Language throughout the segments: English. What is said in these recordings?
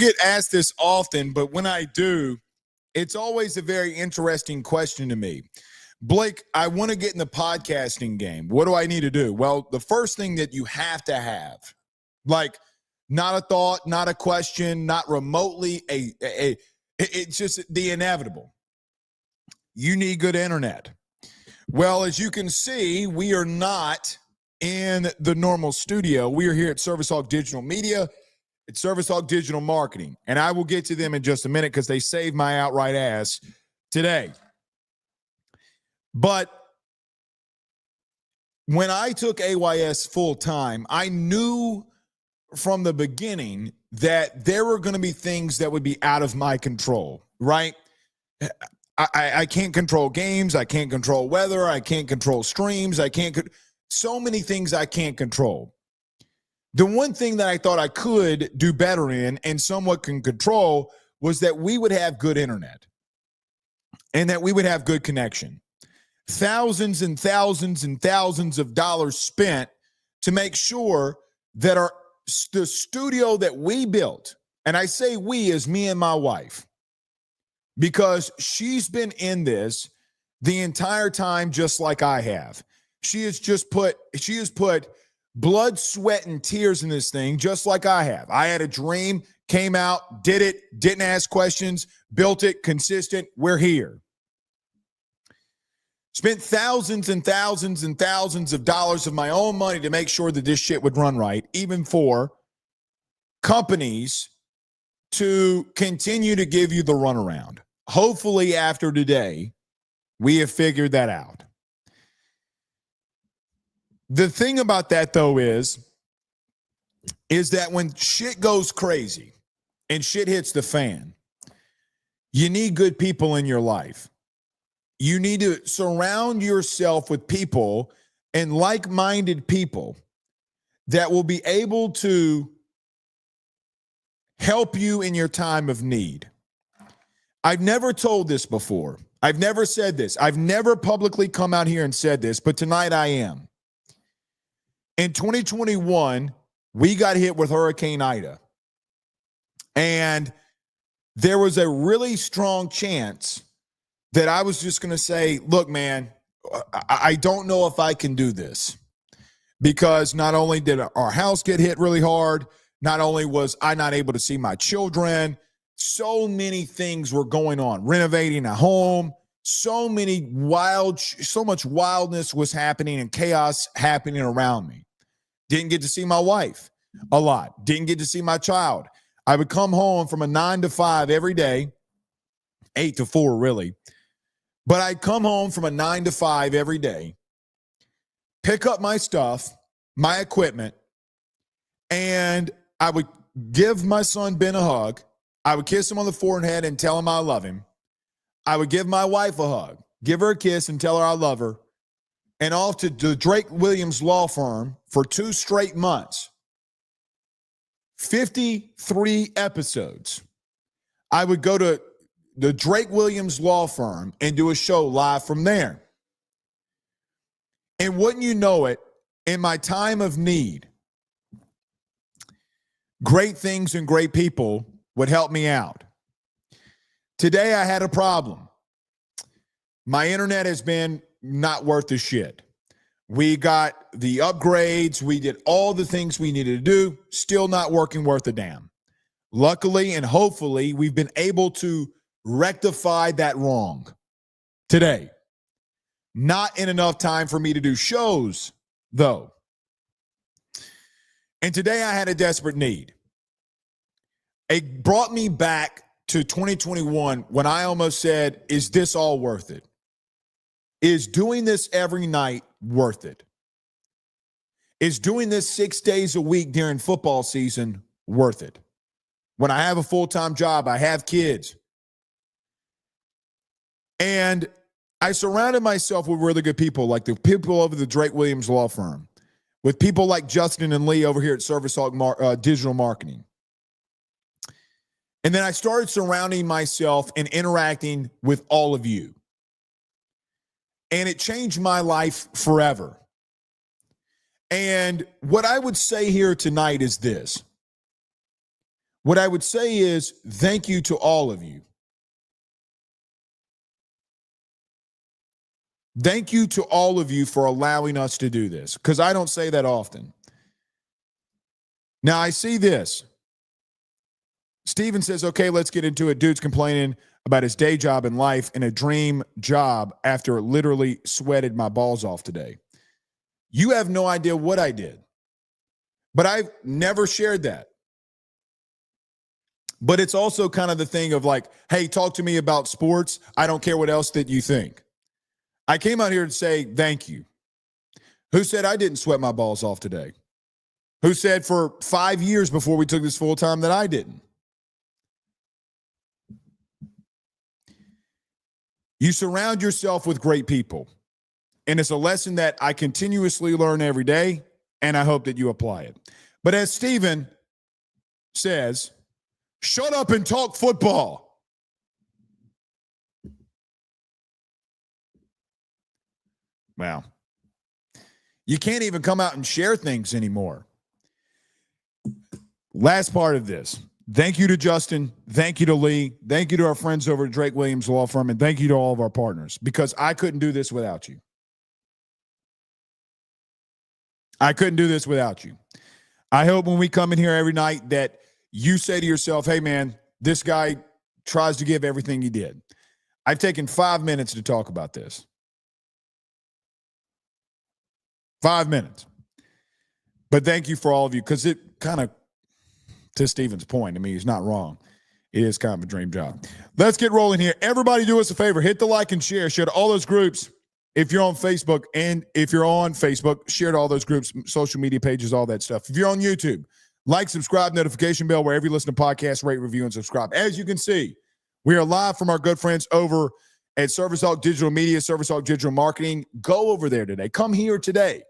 Get asked this often, but when I do, it's always a very interesting question to me. Blake, I want to get in the podcasting game. What do I need to do? Well, the first thing that you have to have, like not a thought, not a question, not remotely it's just the inevitable. You need good internet. Well, as you can see, we are not in the normal studio. We are here at Service Hawk Digital Media. It's Service Hawk Digital Marketing, and I will get to them in just a minute because they saved my outright ass today. But when I took AYS full time, I knew from the beginning that there were going to be things that would be out of my control, right? I can't control games. I can't control weather. I can't control streams. So many things I can't control. The one thing that I thought I could do better in and somewhat can control was that we would have good internet and that we would have good connection. Thousands and thousands and thousands of dollars spent to make sure that the studio that we built, and I say we as me and my wife, because she's been in this the entire time just like I have. She has put blood, sweat, and tears in this thing, just like I have. I had a dream, came out, did it, didn't ask questions, built it, consistent. We're here. Spent thousands and thousands and thousands of dollars of my own money to make sure that this shit would run right, even for companies to continue to give you the runaround. Hopefully, after today, we have figured that out. The thing about that, though, is that when shit goes crazy and shit hits the fan, you need good people in your life. You need to surround yourself with people and like-minded people that will be able to help you in your time of need. I've never told this before. I've never said this. I've never publicly come out here and said this, but tonight I am. In 2021, we got hit with Hurricane Ida. And there was a really strong chance that I was just going to say, look, man, I don't know if I can do this. Because not only did our house get hit really hard, not only was I not able to see my children, so many things were going on. Renovating a home, so much wildness was happening and chaos happening around me. Didn't get to see my wife a lot. Didn't get to see my child. I would come home from a 9 to 5 every day, 8 to 4 really. But I'd come home from a 9 to 5 every day, pick up my stuff, my equipment, and I would give my son Ben a hug. I would kiss him on the forehead and tell him I love him. I would give my wife a hug, give her a kiss and tell her I love her. And off to the Drake Williams law firm for 2 straight months. 53 episodes. I would go to the Drake Williams law firm and do a show live from there. And wouldn't you know it, in my time of need, great things and great people would help me out. Today I had a problem. My internet has been not worth the shit. We got the upgrades. We did all the things we needed to do. Still not working worth a damn. Luckily and hopefully, we've been able to rectify that wrong today. Not in enough time for me to do shows, though. And today I had a desperate need. It brought me back to 2021 when I almost said, is this all worth it? Is doing this every night worth it? Is doing this 6 days a week during football season worth it? When I have a full-time job, I have kids. And I surrounded myself with really good people, like the people over the Drake Williams law firm, with people like Justin and Lee over here at Service Hawk Digital Marketing. And then I started surrounding myself and interacting with all of you. And it changed my life forever. And what I would say here tonight is this. What I would say is thank you to all of you. Thank you to all of you for allowing us to do this, because I don't say that often. Now, I see this. Steven says, okay, let's get into it. Dude's complaining about his day job in life and a dream job after literally sweated my balls off today. You have no idea what I did, but I've never shared that. But it's also kind of the thing of like, hey, talk to me about sports. I don't care what else that you think. I came out here to say thank you. Who said I didn't sweat my balls off today? Who said for 5 years before we took this full time that I didn't? You surround yourself with great people. And it's a lesson that I continuously learn every day, and I hope that you apply it. But as Steven says, shut up and talk football. Well, you can't even come out and share things anymore. Last part of this. Thank you to Justin. Thank you to Lee. Thank you to our friends over at Drake Williams Law Firm. And thank you to all of our partners, because I couldn't do this without you. I couldn't do this without you. I hope when we come in here every night that you say to yourself, hey, man, this guy tries to give everything he did. I've taken 5 minutes to talk about this. 5 minutes. But thank you for all of you, because it kind of, to Steven's point, I mean, he's not wrong. It is kind of a dream job. Let's get rolling here. Everybody do us a favor. Hit the like and share. Share to all those groups. If you're on Facebook, and if you're on Facebook, share to all those groups, social media pages, all that stuff. If you're on YouTube, like, subscribe, notification bell, wherever you listen to podcasts, rate, review, and subscribe. As you can see, we are live from our good friends over at Service Hawk Digital Media, Service Hawk Digital Marketing. Go over there today. Come here today.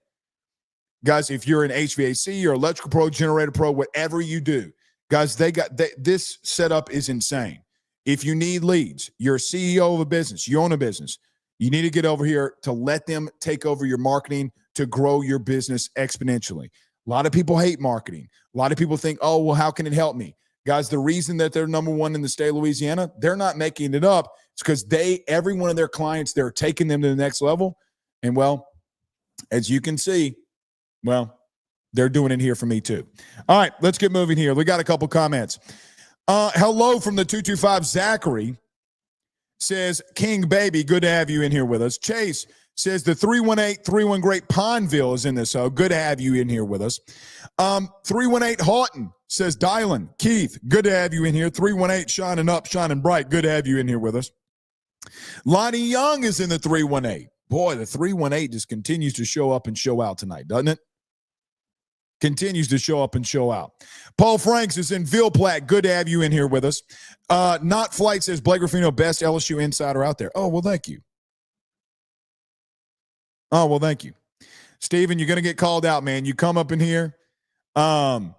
Guys, if you're an HVAC or electrical pro, generator pro, whatever you do, guys, this setup is insane. If you need leads, you're a CEO of a business, you own a business, you need to get over here to let them take over your marketing to grow your business exponentially. A lot of people hate marketing. A lot of people think, oh, well, how can it help me? Guys, the reason that they're number one in the state of Louisiana, they're not making it up. It's because every one of their clients, they're taking them to the next level. And, well, as you can see, well, they're doing it here for me too. All right, let's get moving here. We got a couple comments. Hello from the 225. Zachary says, King Baby, good to have you in here with us. Chase says the 318-31 Great Pineville is in this. So good to have you in here with us. 318 Houghton says, Dylan, Keith, good to have you in here. 318 shining up, shining bright. Good to have you in here with us. Lonnie Young is in the 318. Boy, the 318 just continues to show up and show out tonight, doesn't it? Continues to show up and show out. Paul Franks is in Ville Platte. Good to have you in here with us. Not Flight says Blake Ruffino, best LSU insider out there. Oh, well, thank you. Oh, well, thank you. Steven, you're going to get called out, man. You come up in here. People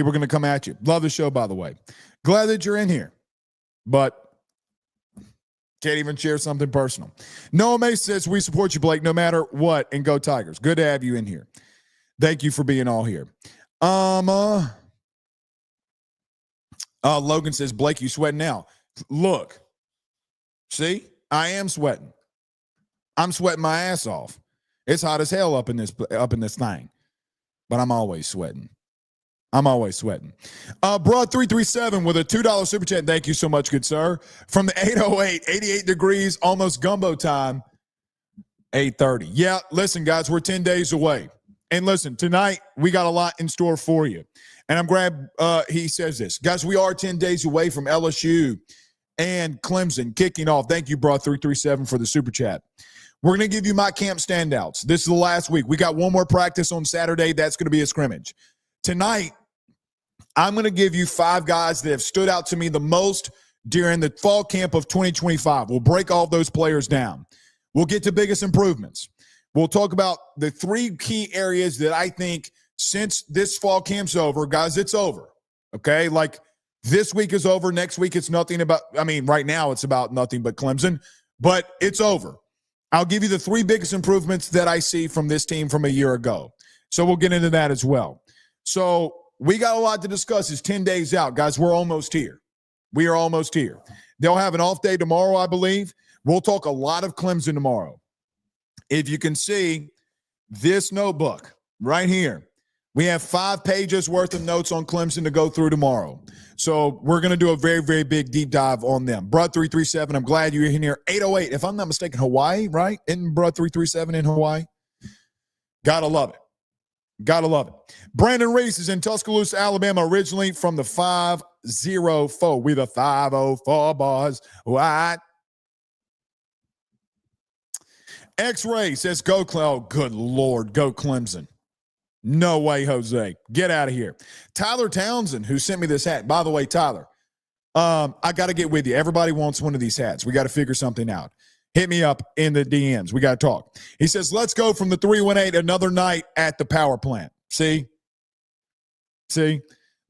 are going to come at you. Love the show, by the way. Glad that you're in here. But can't even share something personal. Noah Mace says, we support you, Blake, no matter what, and go Tigers. Good to have you in here. Thank you for being all here. Logan says, Blake, you sweating now. Look, see, I am sweating. I'm sweating my ass off. It's hot as hell up in this thing, but I'm always sweating. Broad 337 with a $2 super chat. Thank you so much, good sir. From the 808, 88 degrees, almost gumbo time, 8:30. Yeah, listen, guys, we're 10 days away. And listen, tonight we got a lot in store for you. And I'm glad he says this. Guys, we are 10 days away from LSU and Clemson kicking off. Thank you, Broad 337, for the super chat. We're going to give you my camp standouts. This is the last week. We got one more practice on Saturday. That's going to be a scrimmage. Tonight, I'm going to give you 5 guys that have stood out to me the most during the fall camp of 2025. We'll break all those players down. We'll get to biggest improvements. We'll talk about the 3 key areas that I think since this fall camp's over, guys, it's over, okay? Like this week is over. Next week it's nothing about – I mean, right now it's about nothing but Clemson, but it's over. I'll give you the 3 biggest improvements that I see from this team from a year ago. So we'll get into that as well. So we got a lot to discuss. It's 10 days out. Guys, we're almost here. We are almost here. They'll have an off day tomorrow, I believe. We'll talk a lot of Clemson tomorrow. If you can see this notebook right here, we have 5 pages worth of notes on Clemson to go through tomorrow. So we're going to do a very, very big deep dive on them. Brud 337, I'm glad you're in here. 808, if I'm not mistaken, Hawaii, right? Isn't Brud 337 in Hawaii? Gotta love it. Gotta love it. Brandon Reese is in Tuscaloosa, Alabama, originally from the 504. We the 504 boys. What? X-Ray says, go Clemson. Oh, good Lord. Go Clemson. No way, Jose. Get out of here. Tyler Townsend, who sent me this hat. By the way, Tyler, I got to get with you. Everybody wants one of these hats. We got to figure something out. Hit me up in the DMs. We got to talk. He says, let's go from the 318 another night at the power plant. See?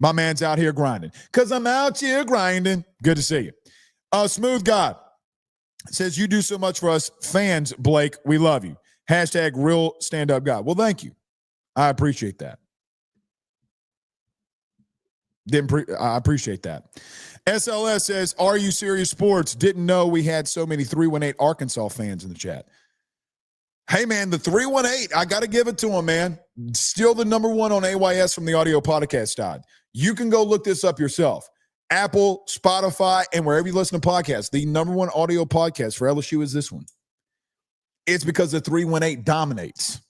My man's out here grinding. Because I'm out here grinding. Good to see you. Smooth God says, you do so much for us fans, Blake. We love you. Hashtag real stand-up guy. Well, thank you. I appreciate that. I appreciate that. SLS says, are you serious sports? Didn't know we had so many 318 Arkansas fans in the chat. Hey, man, the 318, I got to give it to him, man. Still the number one on AYS from the audio podcast side. You can go look this up yourself. Apple, Spotify, and wherever you listen to podcasts, the number one audio podcast for LSU is this one. It's because the 318 dominates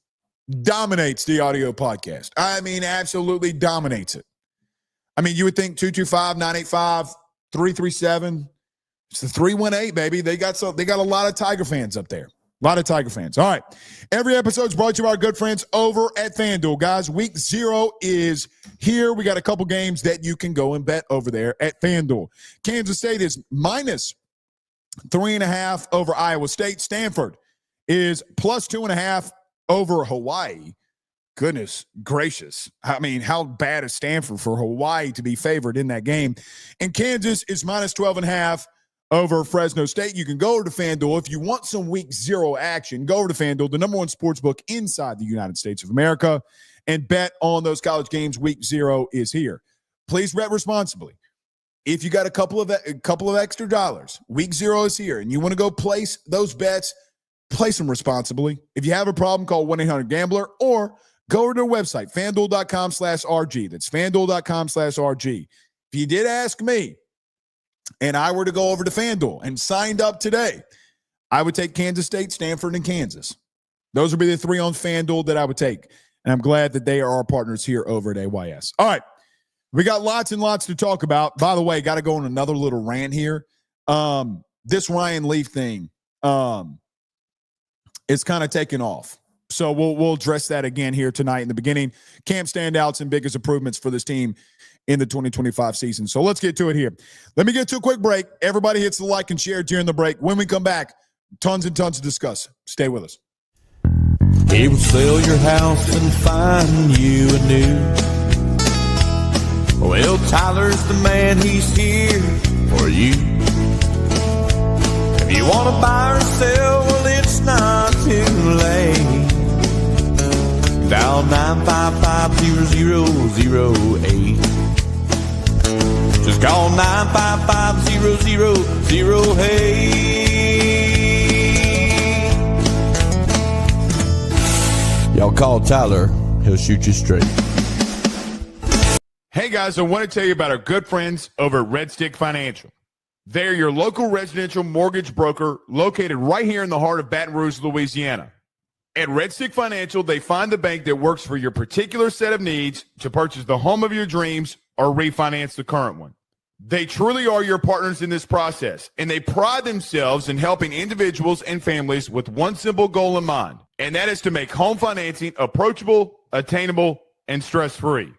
the audio podcast. I mean, absolutely dominates it. I mean, you would think 225-985-337. It's the 318, baby. They got a lot of Tiger fans up there. A lot of Tiger fans. All right. Every episode is brought to you by our good friends over at FanDuel. Guys, week 0 is here. We got a couple games that you can go and bet over there at FanDuel. Kansas State is minus 3.5 over Iowa State. Stanford is plus 2.5 over Hawaii. Goodness gracious. I mean, how bad is Stanford for Hawaii to be favored in that game? And Kansas is minus 12.5 over Fresno State. You can go over to FanDuel. If you want some week 0 action, go over to FanDuel, the number one sports book inside the United States of America, and bet on those college games. Week 0 is here. Please bet responsibly. If you got a couple of extra dollars, week 0 is here, and you want to go place those bets, place them responsibly. If you have a problem, call 1-800-GAMBLER or go over to their website, FanDuel.com/RG. That's FanDuel.com/RG. If you did ask me and I were to go over to FanDuel and signed up today, I would take Kansas State, Stanford, and Kansas. Those would be the 3 on FanDuel that I would take. And I'm glad that they are our partners here over at AYS. All right. We got lots and lots to talk about. By the way, got to go on another little rant here. This Ryan Leaf thing is kind of taking off. So we'll address that again here tonight in the beginning. Camp standouts and biggest improvements for this team in the 2025 season. So let's get to it here. Let me get to a quick break. Everybody hits the like and share during the break. When we come back, tons and tons to discuss. Stay with us. He will sell your house and find you a new. Well, Tyler's the man. He's here for you. If you want to buy or sell, well, it's not too late. Dial 955-0008. Just call 955-0008. Y'all call Tyler. He'll shoot you straight. Hey, guys, I want to tell you about our good friends over at Red Stick Financial. They're your local residential mortgage broker located right here in the heart of Baton Rouge, Louisiana. At Red Stick Financial, they find the bank that works for your particular set of needs to purchase the home of your dreams or refinance the current one. They truly are your partners in this process, and they pride themselves in helping individuals and families with one simple goal in mind, and that is to make home financing approachable, attainable, and stress-free.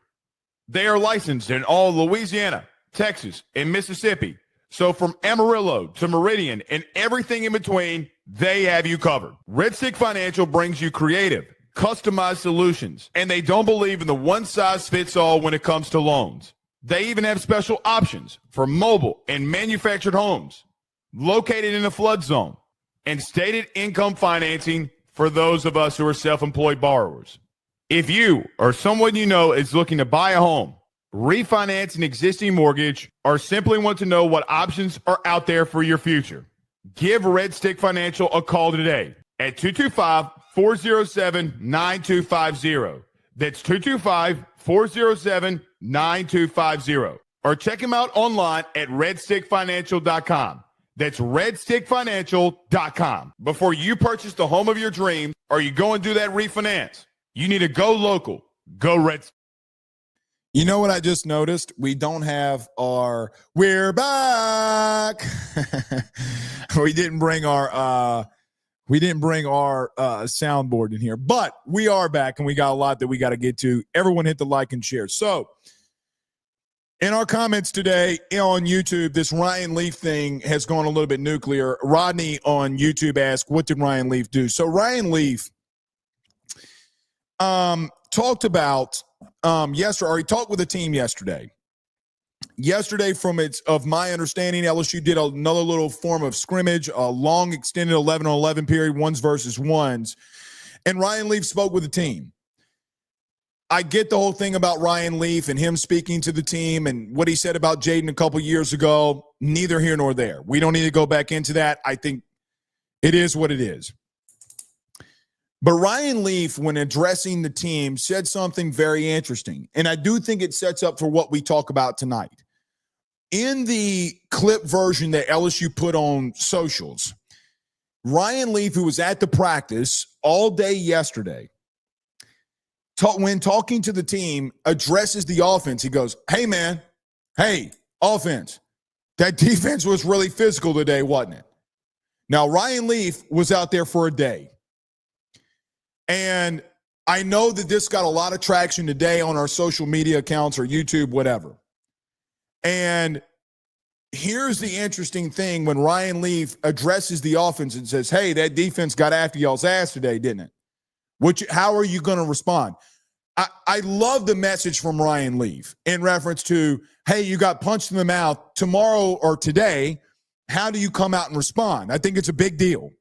They are licensed in all Louisiana, Texas, and Mississippi. So from Amarillo to Meridian and everything in between, they have you covered. Red Stick Financial brings you creative, customized solutions, and they don't believe in the one-size-fits-all when it comes to loans. They even have special options for mobile and manufactured homes located in a flood zone and stated income financing for those of us who are self-employed borrowers. If you or someone you know is looking to buy a home, refinance an existing mortgage, or simply want to know what options are out there for your future. Give Red Stick Financial a call today at 225-407-9250. That's 225-407-9250. Or check him out online at redstickfinancial.com. That's redstickfinancial.com. Before you purchase the home of your dreams or you go and do that refinance, you need to go local. Go Red Stick. You know what I just noticed? We don't have our "We're back." we didn't bring our soundboard in here, but we are back, and we got a lot that we got to get to. Everyone hit the like and share. So, in our comments today on YouTube, this Ryan Leaf thing has gone a little bit nuclear. Rodney on YouTube asked, "What did Ryan Leaf do?" So Ryan Leaf talked about yesterday, or he talked with the team yesterday. Yesterday, of my understanding, LSU did another little form of scrimmage, a long extended 11-on-11 period, ones versus ones, and Ryan Leaf spoke with the team. I get the whole thing about Ryan Leaf and him speaking to the team and what he said about Jaden a couple years ago. Neither here nor there. We don't need to go back into that. I think it is what it is. But Ryan Leaf, when addressing the team, said something very interesting, and I do think it sets up for what we talk about tonight. In the clip version that LSU put on socials, Ryan Leaf, who was at the practice all day yesterday, when talking to the team, addresses the offense. He goes, "Hey, man, hey, offense, that defense was really physical today, wasn't it?" Now, Ryan Leaf was out there for a day. And I know that this got a lot of traction today on our social media accounts or YouTube, whatever. And here's the interesting thing when Ryan Leaf addresses the offense and says, "Hey, that defense got after y'all's ass today, didn't it?" How are you going to respond? I love the message from Ryan Leaf in reference to, hey, you got punched in the mouth tomorrow or today. How do you come out and respond? I think it's a big deal.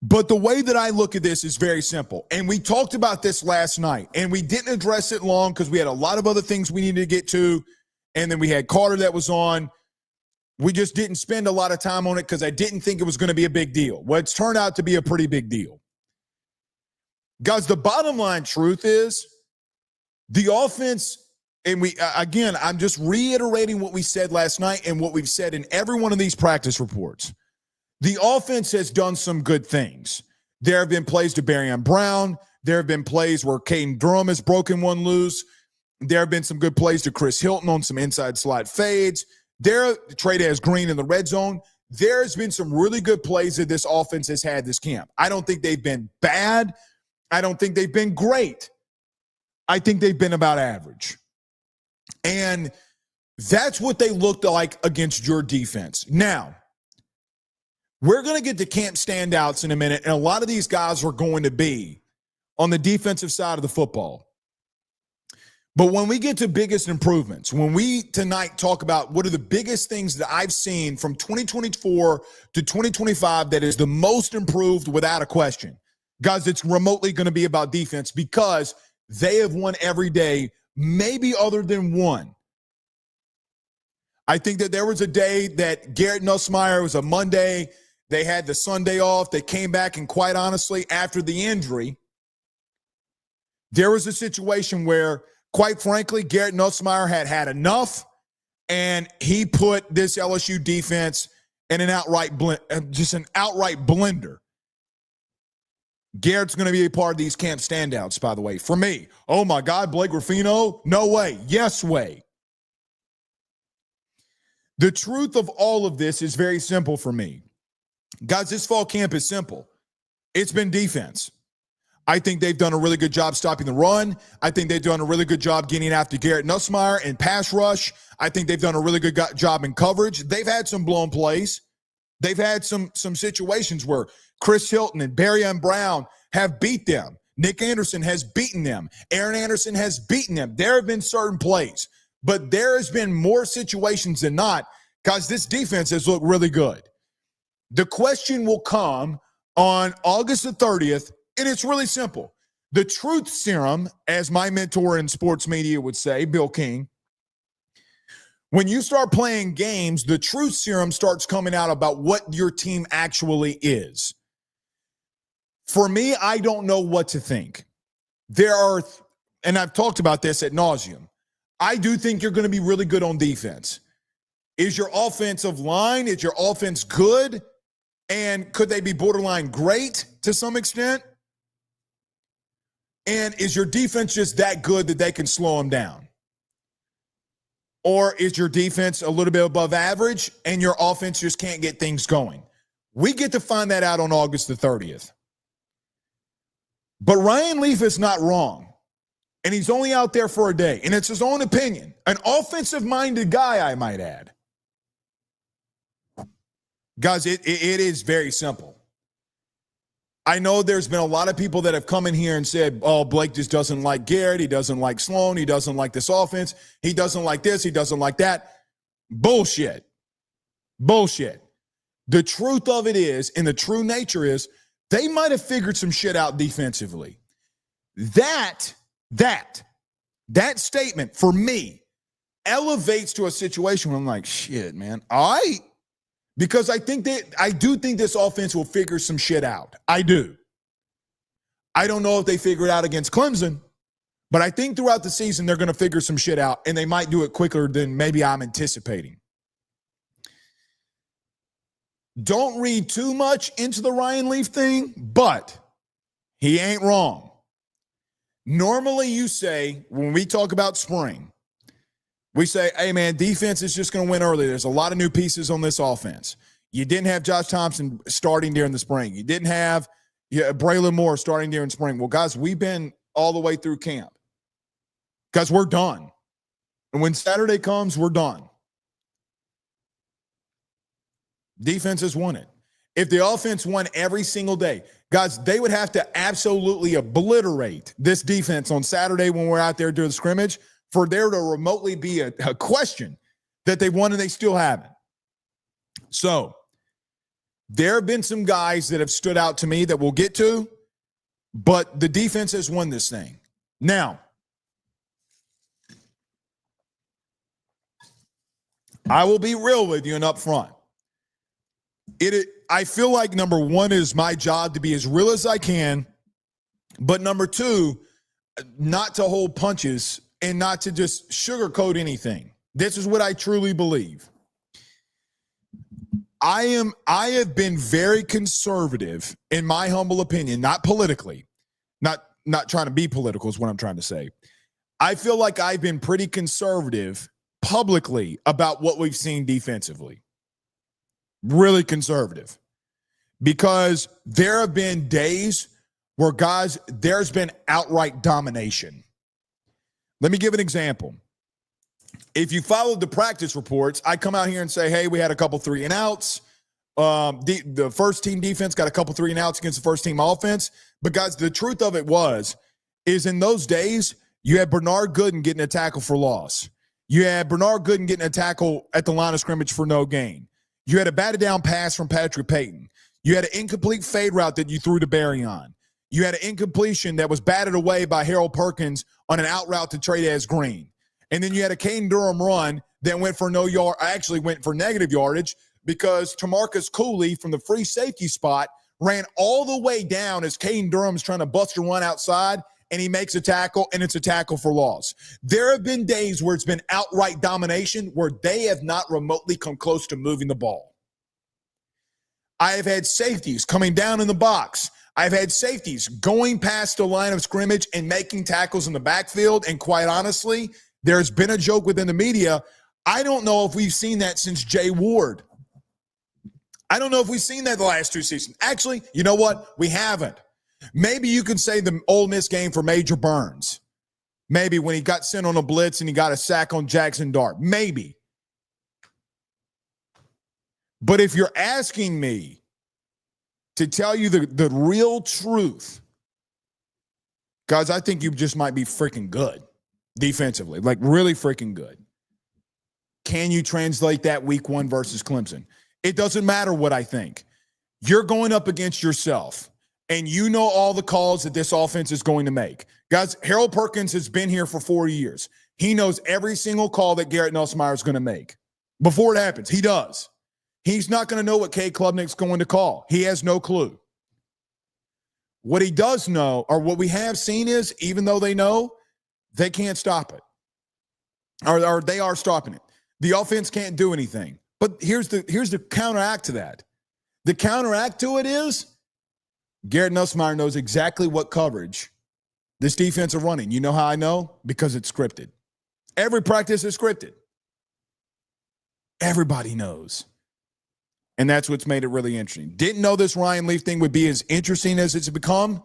But the way that I look at this is very simple. And we talked about this last night, and we didn't address it long because we had a lot of other things we needed to get to. And then we had Carter that was on. We just didn't spend a lot of time on it because I didn't think it was going to be a big deal. Well, it's turned out to be a pretty big deal. Guys, the bottom line truth is the offense, and I'm just reiterating what we said last night and what we've said in every one of these practice reports. The offense has done some good things. There have been plays to Barion Brown. There have been plays where Caden Durham has broken one loose. There have been some good plays to Chris Hilton on some inside slide fades. Trey has Green in the red zone. There's been some really good plays that this offense has had this camp. I don't think they've been bad. I don't think they've been great. I think they've been about average. And that's what they looked like against your defense. Now, we're going to get to camp standouts in a minute, and a lot of these guys are going to be on the defensive side of the football. But when we get to biggest improvements, when we tonight talk about what are the biggest things that I've seen from 2024 to 2025 that is the most improved without a question, guys, it's remotely going to be about defense because they have won every day, maybe other than one. I think that there was a day that Garrett Nussmeier, it was a Monday, they had the Sunday off. They came back, and quite honestly, after the injury, there was a situation where, quite frankly, Garrett Nussmeier had enough, and he put this LSU defense in an outright blender. Garrett's going to be a part of these camp standouts, by the way. For me, oh my God, Blake Ruffino? No way. Yes way. The truth of all of this is very simple for me. Guys, this fall camp is simple. It's been defense. I think they've done a really good job stopping the run. I think they've done a really good job getting after Garrett Nussmeier in pass rush. I think they've done a really good job in coverage. They've had some blown plays. They've had some situations where Chris Hilton and Barion Brown have beat them. Nick Anderson has beaten them. Aaron Anderson has beaten them. There have been certain plays, but there has been more situations than not. Guys, this defense has looked really good. The question will come on August the 30th, and it's really simple. The truth serum, as my mentor in sports media would say, Bill King, when you start playing games, the truth serum starts coming out about what your team actually is. For me, I don't know what to think. And I've talked about this ad nauseum. I do think you're going to be really good on defense. Is your offensive line, is your offense good? And could they be borderline great to some extent? And is your defense just that good that they can slow them down? Or is your defense a little bit above average and your offense just can't get things going? We get to find that out on August the 30th. But Ryan Leaf is not wrong. And he's only out there for a day. And it's his own opinion. An offensive-minded guy, I might add. Guys, it is very simple. I know there's been a lot of people that have come in here and said, oh, Blake just doesn't like Garrett. He doesn't like Sloan. He doesn't like this offense. He doesn't like this. He doesn't like that. Bullshit. Bullshit. The truth of it is, and the true nature is, they might have figured some shit out defensively. That statement, for me, elevates to a situation where I'm like, shit, man, all right. Because I do think this offense will figure some shit out. I do. I don't know if they figure it out against Clemson, but I think throughout the season they're going to figure some shit out, and they might do it quicker than maybe I'm anticipating. Don't read too much into the Ryan Leaf thing, but he ain't wrong. Normally you say, when we talk about spring, we say, hey, man, defense is just going to win early. There's a lot of new pieces on this offense. You didn't have Josh Thompson starting during the spring. You didn't have Braylon Moore starting during spring. Well, guys, we've been all the way through camp. Guys, we're done. And when Saturday comes, we're done. Defense has won it. If the offense won every single day, guys, they would have to absolutely obliterate this defense on Saturday when we're out there during the scrimmage for there to remotely be a question that they won and they still haven't. So there have been some guys that have stood out to me that we'll get to, but the defense has won this thing. Now, I will be real with you and up front. I feel like number one is my job to be as real as I can, but number two, not to hold punches and not to just sugarcoat anything. This is what I truly believe. I have been very conservative, in my humble opinion, not politically, not trying to be political is what I'm trying to say. I feel like I've been pretty conservative publicly about what we've seen defensively. Really conservative. Because there have been days where, guys, there's been outright domination. Let me give an example. If you followed the practice reports, I come out here and say, hey, we had a couple 3-and-outs. The first team defense got a couple 3-and-outs against the first team offense. But, guys, the truth of it is in those days, you had Bernard Gooden getting a tackle for loss. You had Bernard Gooden getting a tackle at the line of scrimmage for no gain. You had a batted down pass from Patrick Payton. You had an incomplete fade route that you threw to Barry on. You had an incompletion that was batted away by Harold Perkins on an out route to Trey'Dez Green. And then you had a Caden Durham run that went for went for negative yardage because Tamarcus Cooley from the free safety spot ran all the way down as Caden Durham's trying to bust a run outside, and he makes a tackle, and it's a tackle for loss. There have been days where it's been outright domination where they have not remotely come close to moving the ball. I have had safeties coming down in the box. I've had safeties going past the line of scrimmage and making tackles in the backfield, and quite honestly, there's been a joke within the media. I don't know if we've seen that since Jay Ward. I don't know if we've seen that the last two seasons. Actually, you know what? We haven't. Maybe you can say the Ole Miss game for Major Burns. Maybe when he got sent on a blitz and he got a sack on Jackson Dart. Maybe. But if you're asking me to tell you the real truth, guys, I think you just might be freaking good defensively, like really freaking good. Can you translate that week one versus Clemson? It doesn't matter what I think. You're going up against yourself. and you know all the calls that this offense is going to make. Guys, Harold Perkins has been here for 4 years. He knows every single call that Garrett Nussmeier is going to make. Before it happens, he does. He's not going to know what Cade Klubnik's going to call. He has no clue. What he does know, or what we have seen is, even though they know, they can't stop it. Or they are stopping it. The offense can't do anything. But here's the counteract to that. The counteract to it is Garrett Nussmeier knows exactly what coverage this defense are running. You know how I know? Because it's scripted. Every practice is scripted. Everybody knows. And that's what's made it really interesting. Didn't know this Ryan Leaf thing would be as interesting as it's become,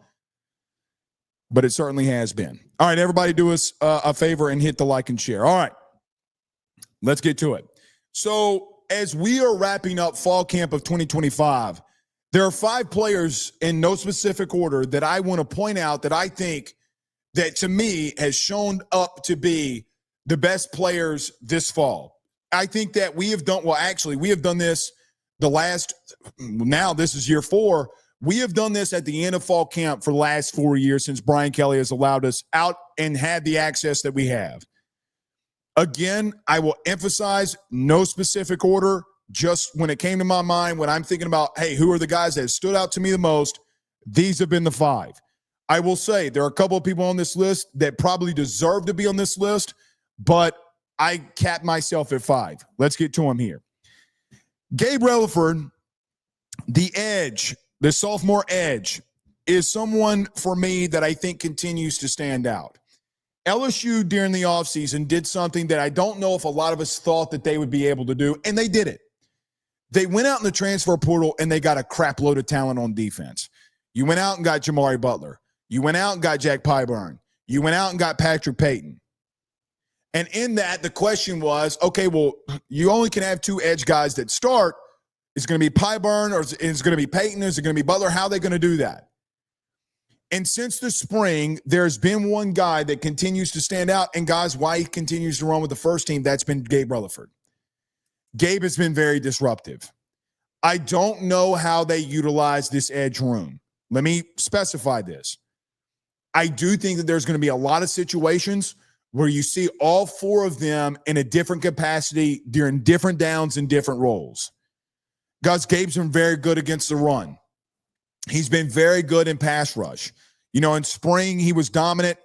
but it certainly has been. All right, everybody do us a favor and hit the like and share. All right, let's get to it. So as we are wrapping up fall camp of 2025, there are 5 players in no specific order that I want to point out that I think that, to me, has shown up to be the best players this fall. I think that we have done this now this is year 4. We have done this at the end of fall camp for the last 4 years since Brian Kelly has allowed us out and had the access that we have. Again, I will emphasize no specific order. Just when it came to my mind, when I'm thinking about, hey, who are the guys that stood out to me the most, these have been the 5. I will say there are a couple of people on this list that probably deserve to be on this list, but I capped myself at 5. Let's get to them here. Gabe Relaford, the edge, the sophomore edge, is someone for me that I think continues to stand out. LSU during the offseason did something that I don't know if a lot of us thought that they would be able to do, and they did it. They went out in the transfer portal and they got a crap load of talent on defense. You went out and got Jamari Butler. You went out and got Jack Pyburn. You went out and got Patrick Payton. And in that, the question was, okay, well, you only can have 2 edge guys that start. Is it going to be Pyburn, or is it going to be Payton? Is it going to be Butler? How are they going to do that? And since the spring, there's been one guy that continues to stand out, and guys, why he continues to run with the first team, that's been Gabe Relaford. Gabe has been very disruptive. I don't know how they utilize this edge room. Let me specify this. I do think that there's going to be a lot of situations where you see all 4 of them in a different capacity during different downs and different roles. Guys, Gabe's been very good against the run. He's been very good in pass rush. In spring, he was dominant.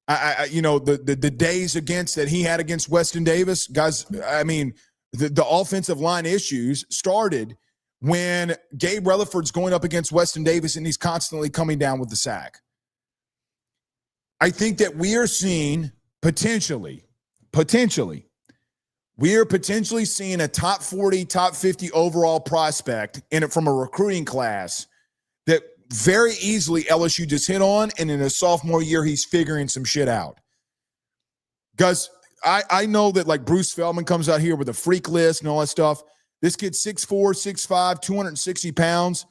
The days that he had against Weston Davis, guys, the offensive line issues started when Gabe Relaford's going up against Weston Davis and he's constantly coming down with the sack. I think that we are seeing potentially, we are potentially seeing a top 40, top 50 overall prospect in it from a recruiting class that very easily LSU just hit on, and in his sophomore year, he's figuring some shit out. Guys, I know that like Bruce Feldman comes out here with a freak list and all that stuff. This kid's 6'4", 6'5", 260 pounds.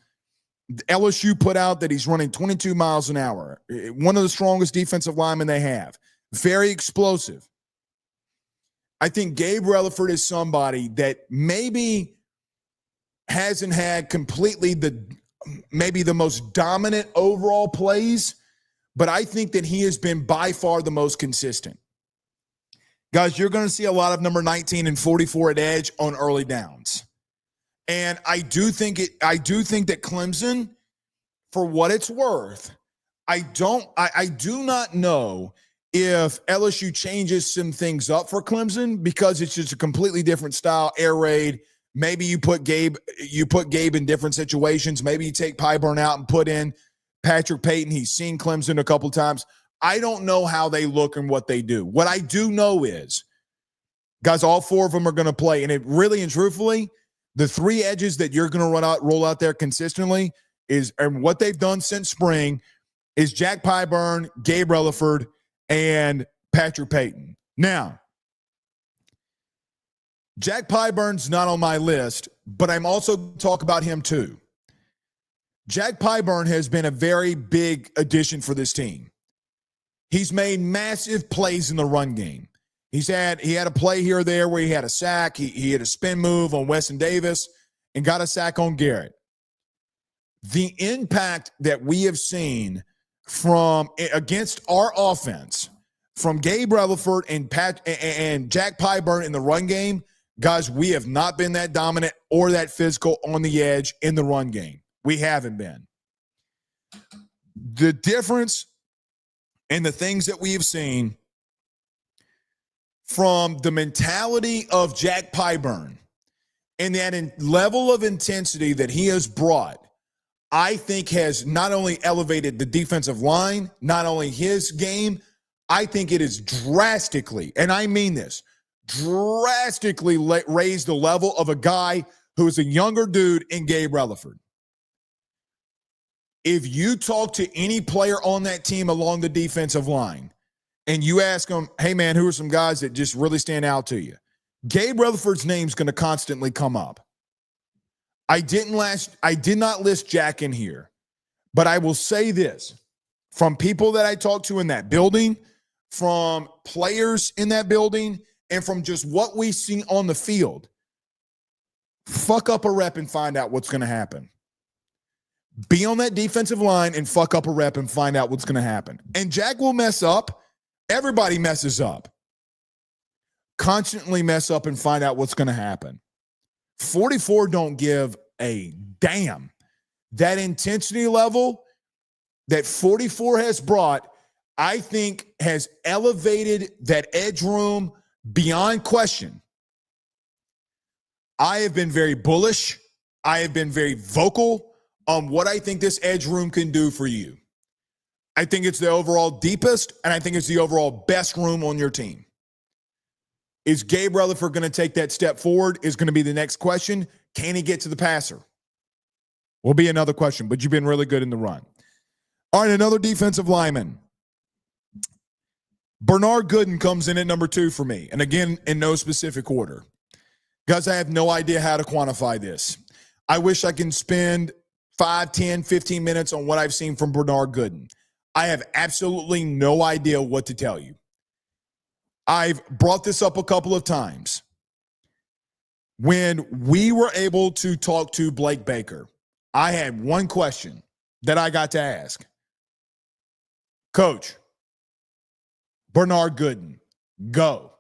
LSU put out that he's running 22 miles an hour. One of the strongest defensive linemen they have. Very explosive. I think Gabe Relaford is somebody that maybe hasn't had completely maybe the most dominant overall plays, but I think that he has been by far the most consistent. Guys, you're going to see a lot of number 19 and 44 at edge on early downs. And I do think that Clemson, for what it's worth, I do not know if LSU changes some things up for Clemson, because it's just a completely different style, air raid. Maybe you put Gabe in different situations. Maybe you take Pyburn out and put in Patrick Payton. He's seen Clemson a couple times. I don't know how they look and what they do. What I do know is, guys, all 4 of them are going to play. And it really and truthfully, the 3 edges that you're going to roll out there consistently and what they've done since spring is Jack Pyburn, Gabe Relaford, and Patrick Payton. Now, Jack Pyburn's not on my list, but I'm also going to talk about him too. Jack Pyburn has been a very big addition for this team. He's made massive plays in the run game. He had a play here or there where he had a sack. He had a spin move on Weston Davis and got a sack on Garrett. the impact that we have seen from against our offense from Gabe Rutherford and Jack Pyburn in the run game, guys, we have not been that dominant or that physical on the edge in the run game. We haven't been. The difference in the things that we have seen from the mentality of Jack Pyburn and that level of intensity that he has brought, I think has not only elevated the defensive line, not only his game, I think it has drastically, and I mean this, drastically raised the level of a guy who is a younger dude in Gabe Rutherford. If you talk to any player on that team along the defensive line and you ask them, hey, man, who are some guys that just really stand out to you? Gabe Rutherford's name's going to constantly come up. I did not list Jack in here, but I will say this. From people that I talked to in that building, from players in that building, and from just what we see on the field, fuck up a rep and find out what's going to happen. Be on that defensive line and fuck up a rep and find out what's going to happen. And Jack will mess up. Everybody messes up. Constantly mess up and find out what's going to happen. 44 don't give a damn. That intensity level that 44 has brought, I think, has elevated that edge room beyond question. I have been very bullish. I have been very vocal on what I think this edge room can do for you. I think it's the overall deepest, and I think it's the overall best room on your team. Is Gabe Rutherford going to take that step forward is going to be the next question. Can he get to the passer? Will be another question, but you've been really good in the run. All right, another defensive lineman. Bernard Gooden comes in at number 2 for me, and again, in no specific order. Guys, I have no idea how to quantify this. I wish I can spend 5, 10, 15 minutes on what I've seen from Bernard Gooden. I have absolutely no idea what to tell you. I've brought this up a couple of times. When we were able to talk to Blake Baker, I had one question that I got to ask. Coach, Bernard Gooden, go.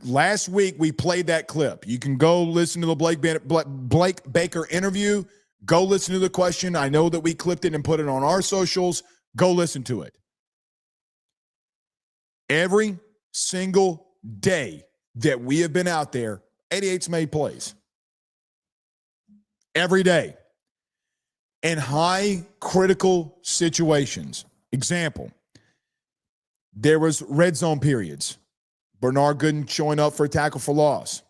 Last week, we played that clip. You can go listen to the Blake Baker interview. Go listen to the question. I know that we clipped it and put it on our socials. Go listen to it. Every single day that we have been out there, 88's made plays. Every day. In high critical situations. Example, there was red zone periods. Bernard Gooden showing up for a tackle for loss.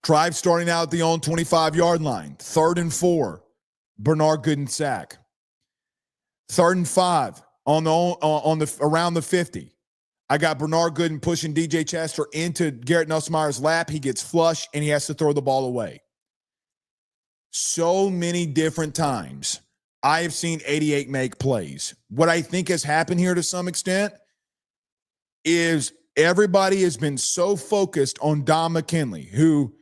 Drive starting out at the own 25-yard line. 3rd and 4, Bernard Gooden sack. 3rd and 5 on the around the 50. I got Bernard Gooden pushing DJ Chester into Garrett Nussmeier's lap. He gets flushed, and he has to throw the ball away. So many different times I have seen 88 make plays. What I think has happened here to some extent is everybody has been so focused on Don McKinley, who,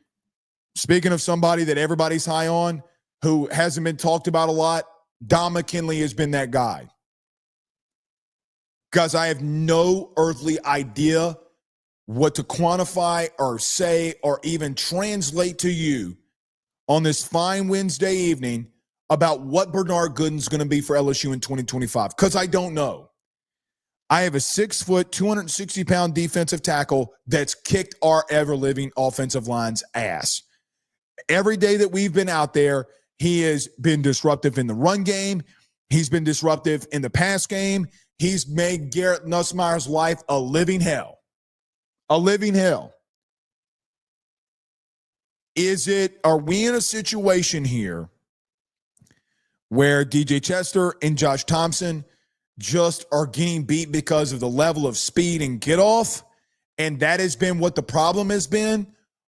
speaking of somebody that everybody's high on, who hasn't been talked about a lot, Don McKinley has been that guy. Guys, I have no earthly idea what to quantify or say or even translate to you on this fine Wednesday evening about what Bernard Gooden's going to be for LSU in 2025, because I don't know. I have a 6-foot, 260-pound defensive tackle that's kicked our ever-living offensive line's ass. Every day that we've been out there, he has been disruptive in the run game. He's been disruptive in the pass game. He's made Garrett Nussmeier's life a living hell. A living hell. Are we in a situation here where DJ Chester and Josh Thompson just are getting beat because of the level of speed and get off, and that has been what the problem has been?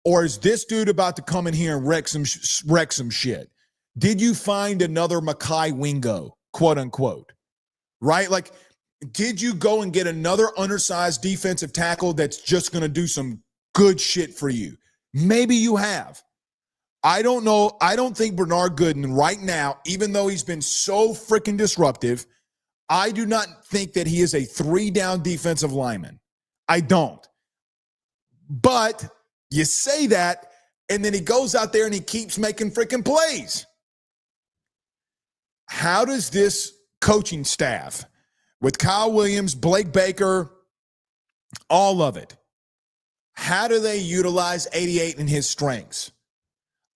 Or is this dude about to come in here and wreck some shit? Did you find another Mekhi Wingo, quote unquote? Right? Like, did you go and get another undersized defensive tackle that's just going to do some good shit for you? Maybe you have. I don't know. I don't think Bernard Gooden right now, even though he's been so freaking disruptive, I do not think that he is a 3-down defensive lineman. I don't. But you say that, and then he goes out there and he keeps making freaking plays. How does this coaching staff with Kyle Williams, Blake Baker, all of it, how do they utilize 88 and his strengths?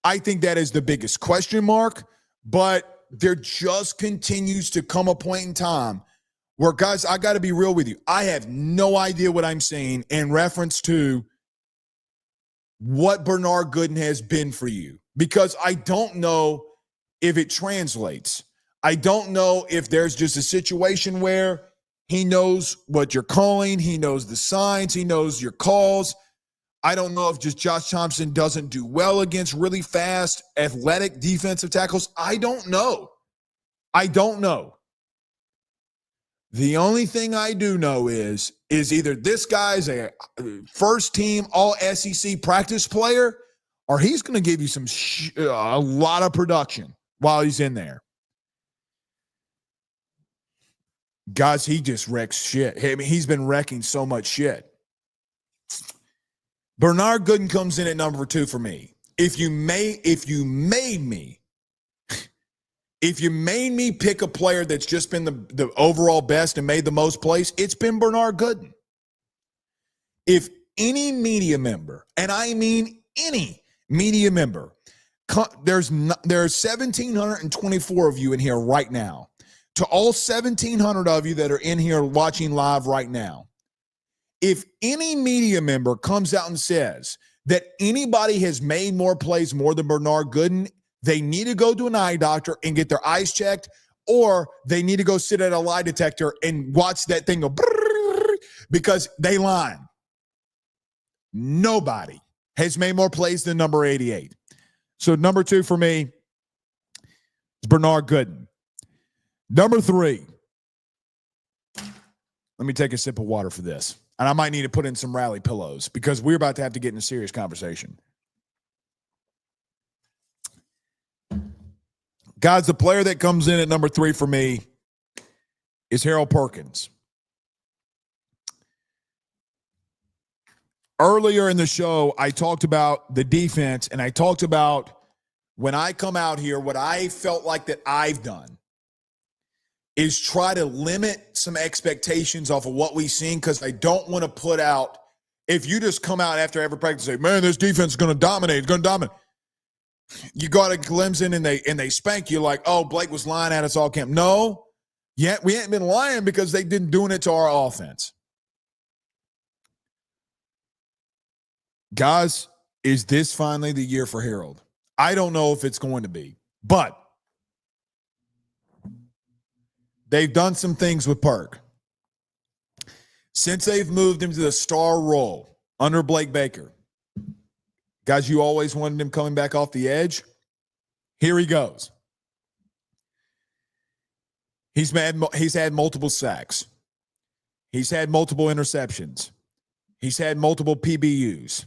I think that is the biggest question mark, but there just continues to come a point in time where, guys, I got to be real with you. I have no idea what I'm saying in reference to what Bernard Gooden has been for you, because I don't know if it translates. I don't know if there's just a situation where he knows what you're calling, he knows the signs, he knows your calls. I don't know if just Josh Thompson doesn't do well against really fast, athletic defensive tackles. I don't know. The only thing I do know is either this guy's a first-team all-SEC practice player, or he's going to give you a lot of production while he's in there. Guys, he just wrecks shit. I mean, he's been wrecking so much shit. Bernard Gooden comes in at number 2 for me. If you made me pick a player that's just been the overall best and made the most plays, it's been Bernard Gooden. If any media member, and I mean any media member, there's 1,724 of you in here right now. To all 1,700 of you that are in here watching live right now, if any media member comes out and says that anybody has made more plays more than Bernard Gooden, they need to go to an eye doctor and get their eyes checked, or they need to go sit at a lie detector and watch that thing go brrr, because they lying. Nobody has made more plays than number 88. So number 2 for me is Bernard Gooden. Number 3. Let me take a sip of water for this. And I might need to put in some rally pillows because we're about to have to get in a serious conversation. Guys, the player that comes in at number 3 for me is Harold Perkins. Earlier in the show, I talked about the defense, and I talked about when I come out here, what I felt like that I've done is try to limit some expectations off of what we've seen, because I don't want to put out, if you just come out after every practice and say, man, this defense is going to dominate, it's going to dominate. You got a Clemson and they spank you like, oh, Blake was lying at us all camp. No, yet we ain't been lying because they didn't doing it to our offense. Guys, is this finally the year for Harold? I don't know if it's going to be, but they've done some things with Perk. Since they've moved him to the star role under Blake Baker, guys, you always wanted him coming back off the edge. Here he goes. He's had multiple sacks. He's had multiple interceptions. He's had multiple PBUs.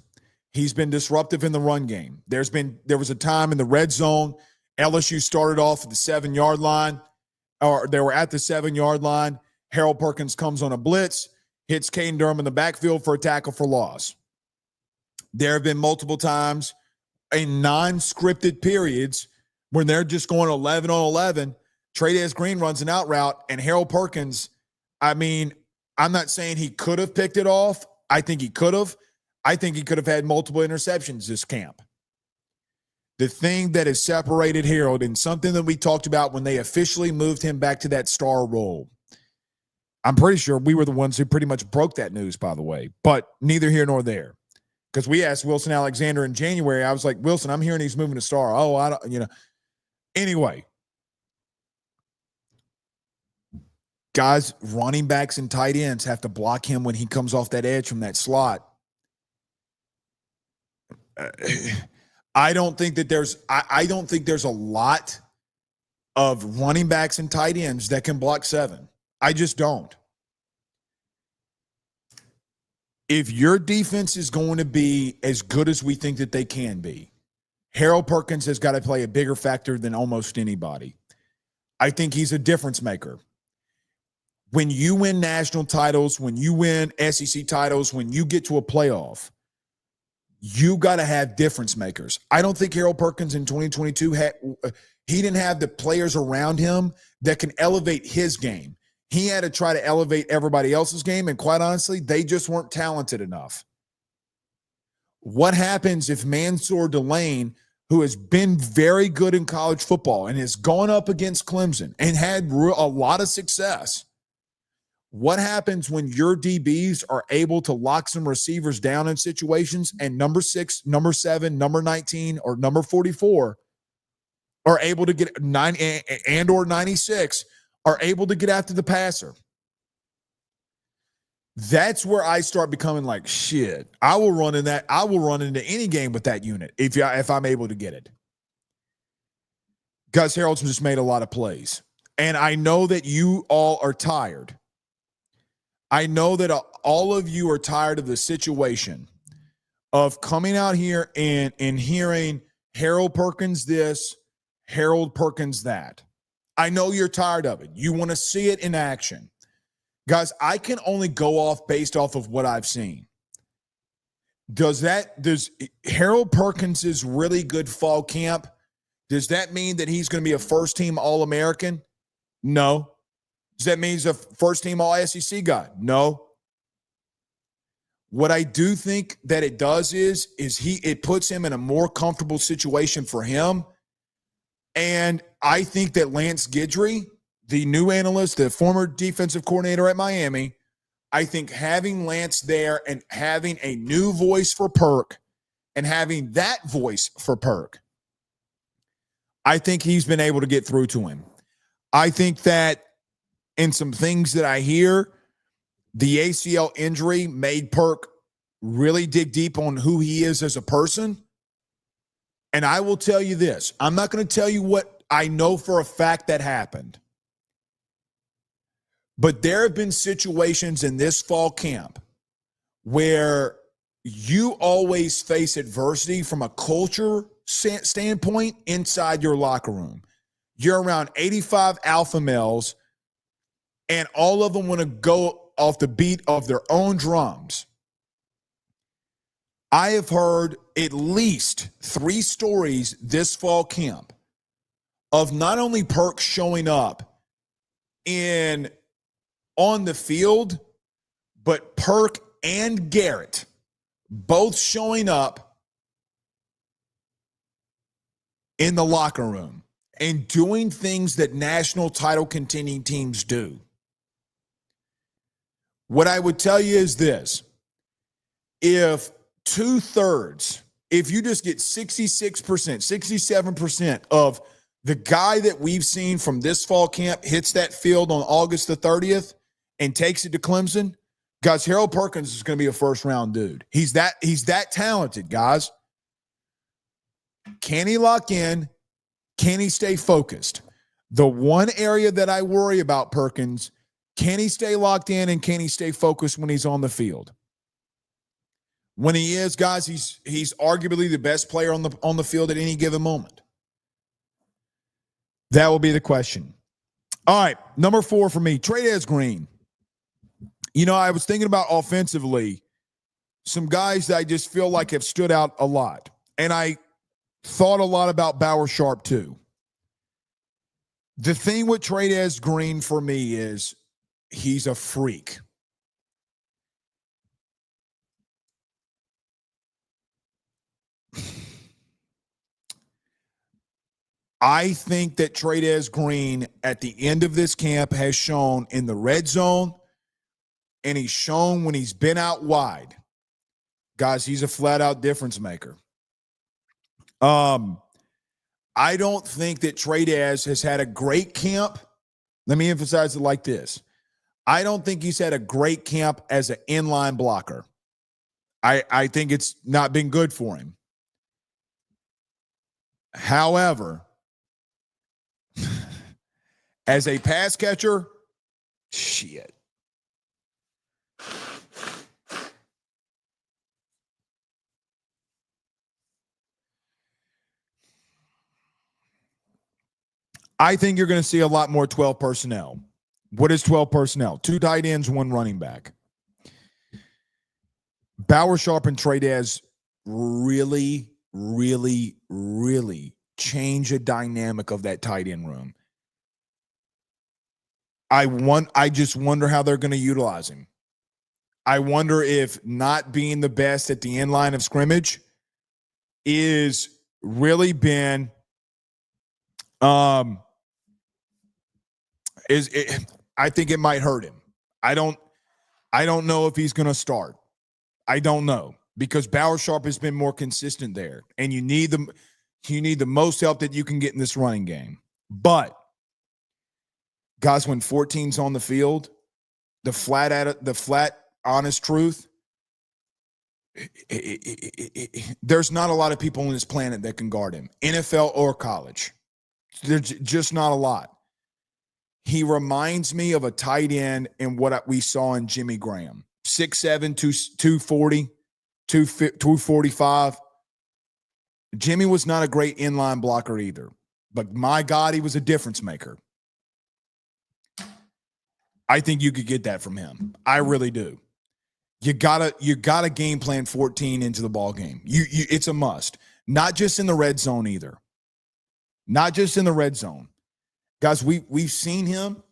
He's been disruptive in the run game. There was a time in the red zone, LSU started off at the 7-yard line, or they were at the 7-yard line. Harold Perkins comes on a blitz, hits Caden Durham in the backfield for a tackle for loss. There have been multiple times in non-scripted periods when they're just going 11 on 11, Trey Green runs an out route, and Harold Perkins, I mean, I'm not saying he could have picked it off. I think he could have. I think he could have had multiple interceptions this camp. The thing that has separated Harold, and something that we talked about when they officially moved him back to that star role, I'm pretty sure we were the ones who pretty much broke that news, by the way, but neither here nor there. Because we asked Wilson Alexander in January. I was like, Wilson, I'm hearing he's moving to star. Oh, I don't, Anyway. Guys, running backs and tight ends have to block him when he comes off that edge from that slot. I don't think there's a lot of running backs and tight ends that can block 7. I just don't. If your defense is going to be as good as we think that they can be, Harold Perkins has got to play a bigger factor than almost anybody. I think he's a difference maker. When you win national titles, when you win SEC titles, when you get to a playoff, you got to have difference makers. I don't think Harold Perkins in 2022 he didn't have the players around him that can elevate his game. He had to try to elevate everybody else's game, and quite honestly, they just weren't talented enough. What happens if Mansour Delane, who has been very good in college football and has gone up against Clemson and had a lot of success, what happens when your DBs are able to lock some receivers down in situations and number 6, number 7, number 19, or number 44 are able to get 9 and or 96 are able to get after the passer? That's where I start becoming like, shit, I will run into any game with that unit if I'm able to get it. Gus Harold's just made a lot of plays. And I know that you all are tired. I know that all of you are tired of the situation of coming out here and hearing Harold Perkins this, Harold Perkins that. I know you're tired of it. You want to see it in action. Guys, I can only go off based off of what I've seen. Does Harold Perkins' really good fall camp, does that mean that he's going to be a first-team All-American? No. Does that mean he's a first-team All-SEC guy? No. What I do think that it does is it puts him in a more comfortable situation for him. And I think that Lance Guidry, the new analyst, the former defensive coordinator at Miami, I think having Lance there and having a new voice for Perk and having that voice for Perk, I think he's been able to get through to him. I think that in some things that I hear, the ACL injury made Perk really dig deep on who he is as a person. And I will tell you this. I'm not going to tell you what I know for a fact that happened. But there have been situations in this fall camp where you always face adversity from a culture standpoint inside your locker room. You're around 85 alpha males, and all of them want to go off the beat of their own drums. I have heard at least 3 stories this fall camp of not only Perk showing up on the field, but Perk and Garrett both showing up in the locker room and doing things that national title contending teams do. What I would tell you is this: if 2/3, if you just get 66%, 67% of the guy that we've seen from this fall camp hits that field on August the 30th and takes it to Clemson, guys, Harold Perkins is going to be a first-round dude. He's that talented, guys. Can he lock in? Can he stay focused? The one area that I worry about Perkins, can he stay locked in and can he stay focused when he's on the field? When he is, guys, he's arguably the best player on the field at any given moment. That will be the question. All right, number 4 for me, Trey'Dez Green. You know, I was thinking about offensively, some guys that I just feel like have stood out a lot. And I thought a lot about Bauer Sharp too. The thing with Trey'Dez Green for me is he's a freak. I think that Trey'Dez Green at the end of this camp has shown in the red zone, and he's shown when he's been out wide. Guys, he's a flat-out difference maker. I don't think that Trey'Dez has had a great camp. Let me emphasize it like this. I don't think he's had a great camp as an inline blocker. I think it's not been good for him. However, as a pass catcher, shit. I think you're going to see a lot more 12 personnel. What is 12 personnel? 2 tight ends, 1 running back. Bauer, Sharp, and Tradez really, really, really change the dynamic of that tight end room. I just wonder how they're going to utilize him. I wonder if not being the best at the end line of scrimmage is really been I think it might hurt him. I don't know if he's going to start. I don't know, because Bauer Sharp has been more consistent there, and you need the most help that you can get in this running game. But guys, when 14's on the field, the flat honest truth, there's not a lot of people on this planet that can guard him, NFL or college. There's just not a lot. He reminds me of a tight end in what we saw in Jimmy Graham. 6'7", 240, 245. Jimmy was not a great inline blocker either, but my God, he was a difference maker. I think you could get that from him. I really do. You gotta game plan 14 into the ball game. It's a must. Not just in the red zone either. Not just in the red zone. Guys, we've seen him.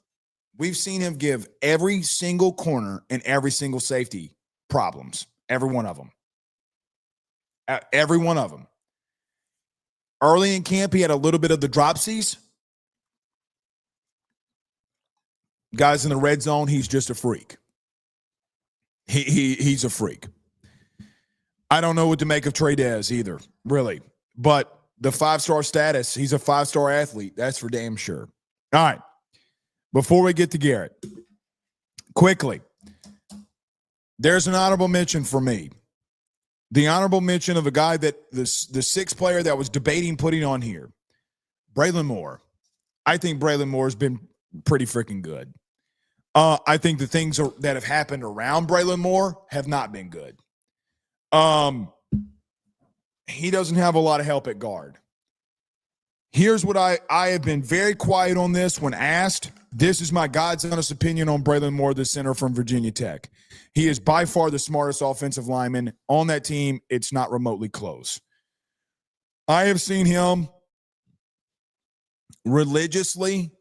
We've seen him give every single corner and every single safety problems. Every one of them. Every one of them. Early in camp, he had a little bit of the dropsies. Guys, in the red zone, he's just a freak. He's a freak. I don't know what to make of Tradez either, really. But the 5-star status, he's a 5-star athlete. That's for damn sure. All right. Before we get to Garrett, quickly, there's an honorable mention for me. The honorable mention of a guy that the 6th player that was debating putting on here, Braylon Moore. I think Braylon Moore has been pretty freaking good. I think the things that have happened around Braylon Moore have not been good. He doesn't have a lot of help at guard. Here's what I have been very quiet on this when asked. This is my God's honest opinion on Braylon Moore, the center from Virginia Tech. He is by far the smartest offensive lineman on that team. It's not remotely close. I have seen him religiously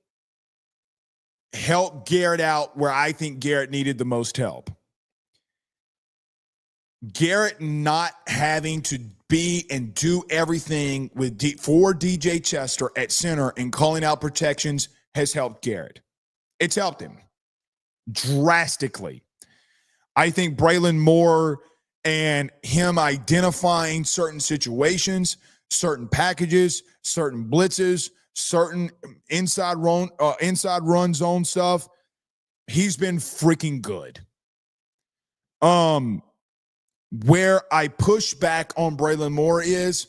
help Garrett out where I think Garrett needed the most help. Garrett not having to be and do everything for DJ Chester at center and calling out protections has helped Garrett. It's helped him drastically. I think Braylon Moore and him identifying certain situations, certain packages, certain blitzes, certain inside run zone stuff, he's been freaking good. Where I push back on Braylon Moore is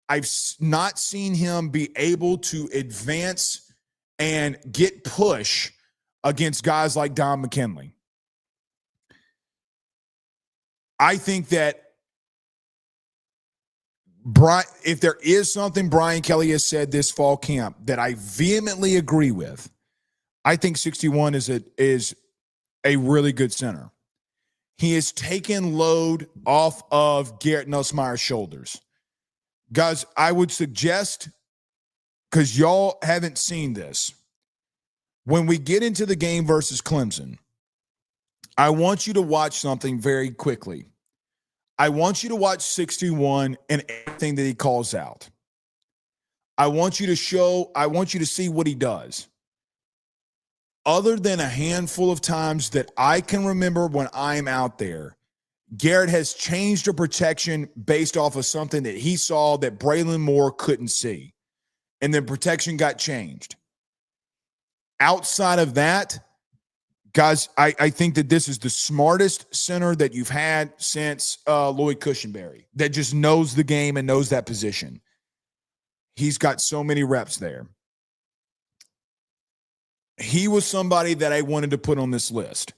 I've not seen him be able to advance and get push against guys like Don McKinley. I think that if there is something Brian Kelly has said this fall camp that I vehemently agree with, I think 61 is a really good center. He has taken load off of Garrett Nussmeier's shoulders. Guys, I would suggest, because y'all haven't seen this, when we get into the game versus Clemson, I want you to watch something very quickly. I want you to watch 61 and everything that he calls out. I want you to see what he does. Other than a handful of times that I can remember when I'm out there, Garrett has changed a protection based off of something that he saw that Braylon Moore couldn't see. And then protection got changed. Outside of that, guys, I think that this is the smartest center that you've had since Lloyd Cushenberry, that just knows the game and knows that position. He's got so many reps there. He was somebody that I wanted to put on this list.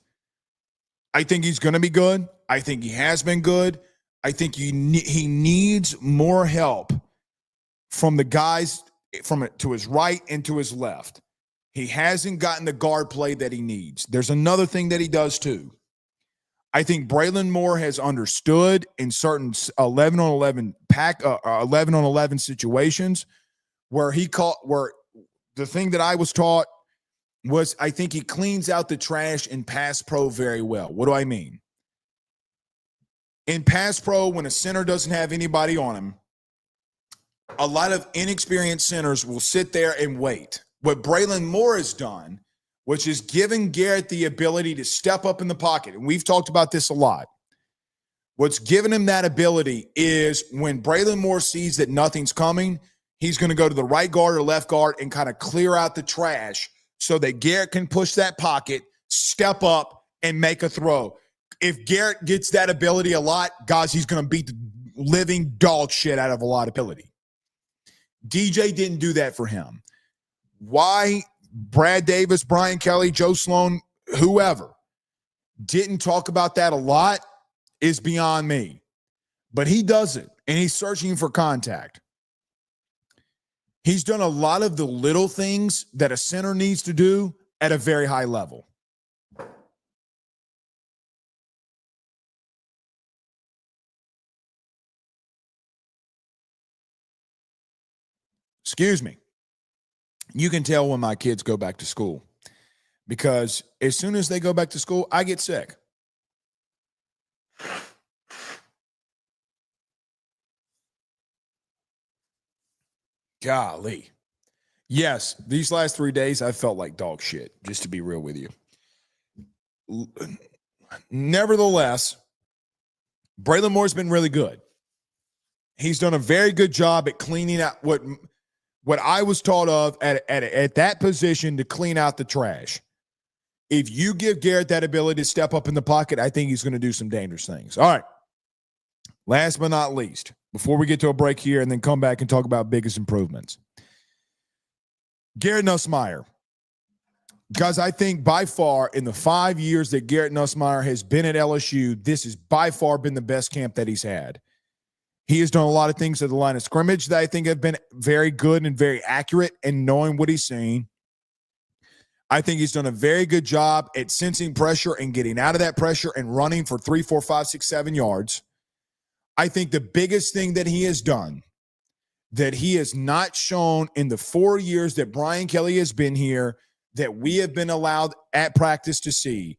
I think he's going to be good. I think he has been good. I think he needs more help from the guys from it to his right and to his left. He hasn't gotten the guard play that he needs. There's another thing that he does too. I think Braylon Moore has understood in certain 11 on 11 11 on 11 situations where the thing that I was taught was I think he cleans out the trash in pass pro very well. What do I mean? In pass pro, when a center doesn't have anybody on him, a lot of inexperienced centers will sit there and wait. What Braylon Moore has done, which is giving Garrett the ability to step up in the pocket, and we've talked about this a lot. What's given him that ability is when Braylon Moore sees that nothing's coming, he's going to go to the right guard or left guard and kind of clear out the trash so that Garrett can push that pocket, step up, and make a throw. If Garrett gets that ability a lot, guys, he's going to beat the living dog shit out of a lot of ability. DJ didn't do that for him. Why Brad Davis, Brian Kelly, Joe Sloan, whoever didn't talk about that a lot is beyond me. But he does it, and he's searching for contact. He's done a lot of the little things that a center needs to do at a very high level. Excuse me. You can tell when my kids go back to school because as soon as they go back to school, I get sick. Golly. Yes, these last 3 days, I felt like dog shit, just to be real with you. Nevertheless, Braylon Moore's been really good. He's done a very good job at cleaning out what I was taught of at that position to clean out the trash. If you give Garrett that ability to step up in the pocket, I think he's going to do some dangerous things. All right. Last but not least, before we get to a break here and then come back and talk about biggest improvements. Garrett Nussmeier. Guys, I think by far in the 5 years that Garrett Nussmeier has been at LSU, this has by far been the best camp that he's had. He has done a lot of things at the line of scrimmage that I think have been very good and very accurate in knowing what he's saying. I think he's done a very good job at sensing pressure and getting out of that pressure and running for 3, 4, 5, 6, 7 yards. I think the biggest thing that he has done that he has not shown in the 4 years that Brian Kelly has been here that we have been allowed at practice to see,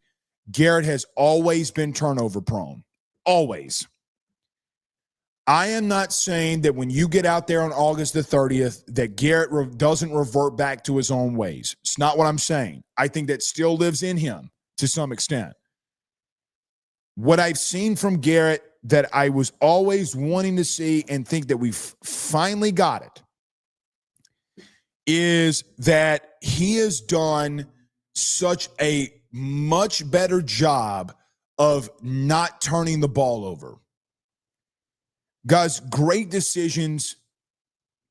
Garrett has always been turnover prone. Always. I am not saying that when you get out there on August the 30th that Garrett doesn't revert back to his own ways. It's not what I'm saying. I think that still lives in him to some extent. What I've seen from Garrett that I was always wanting to see and think that we've finally got it is that he has done such a much better job of not turning the ball over. Guys, great decisions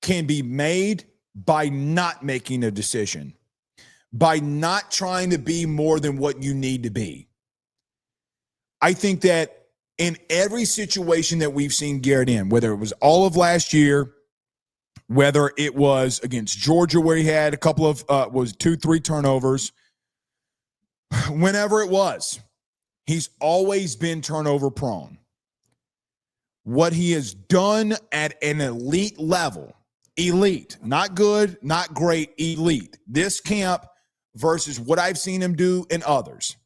can be made by not making a decision, by not trying to be more than what you need to be. I think that in every situation that we've seen Garrett in, whether it was all of last year, whether it was against Georgia where he had a couple of, 2-3 turnovers, whenever it was, he's always been turnover prone. What he has done at an elite level, elite, not good, not great, elite, this camp versus what I've seen him do in others.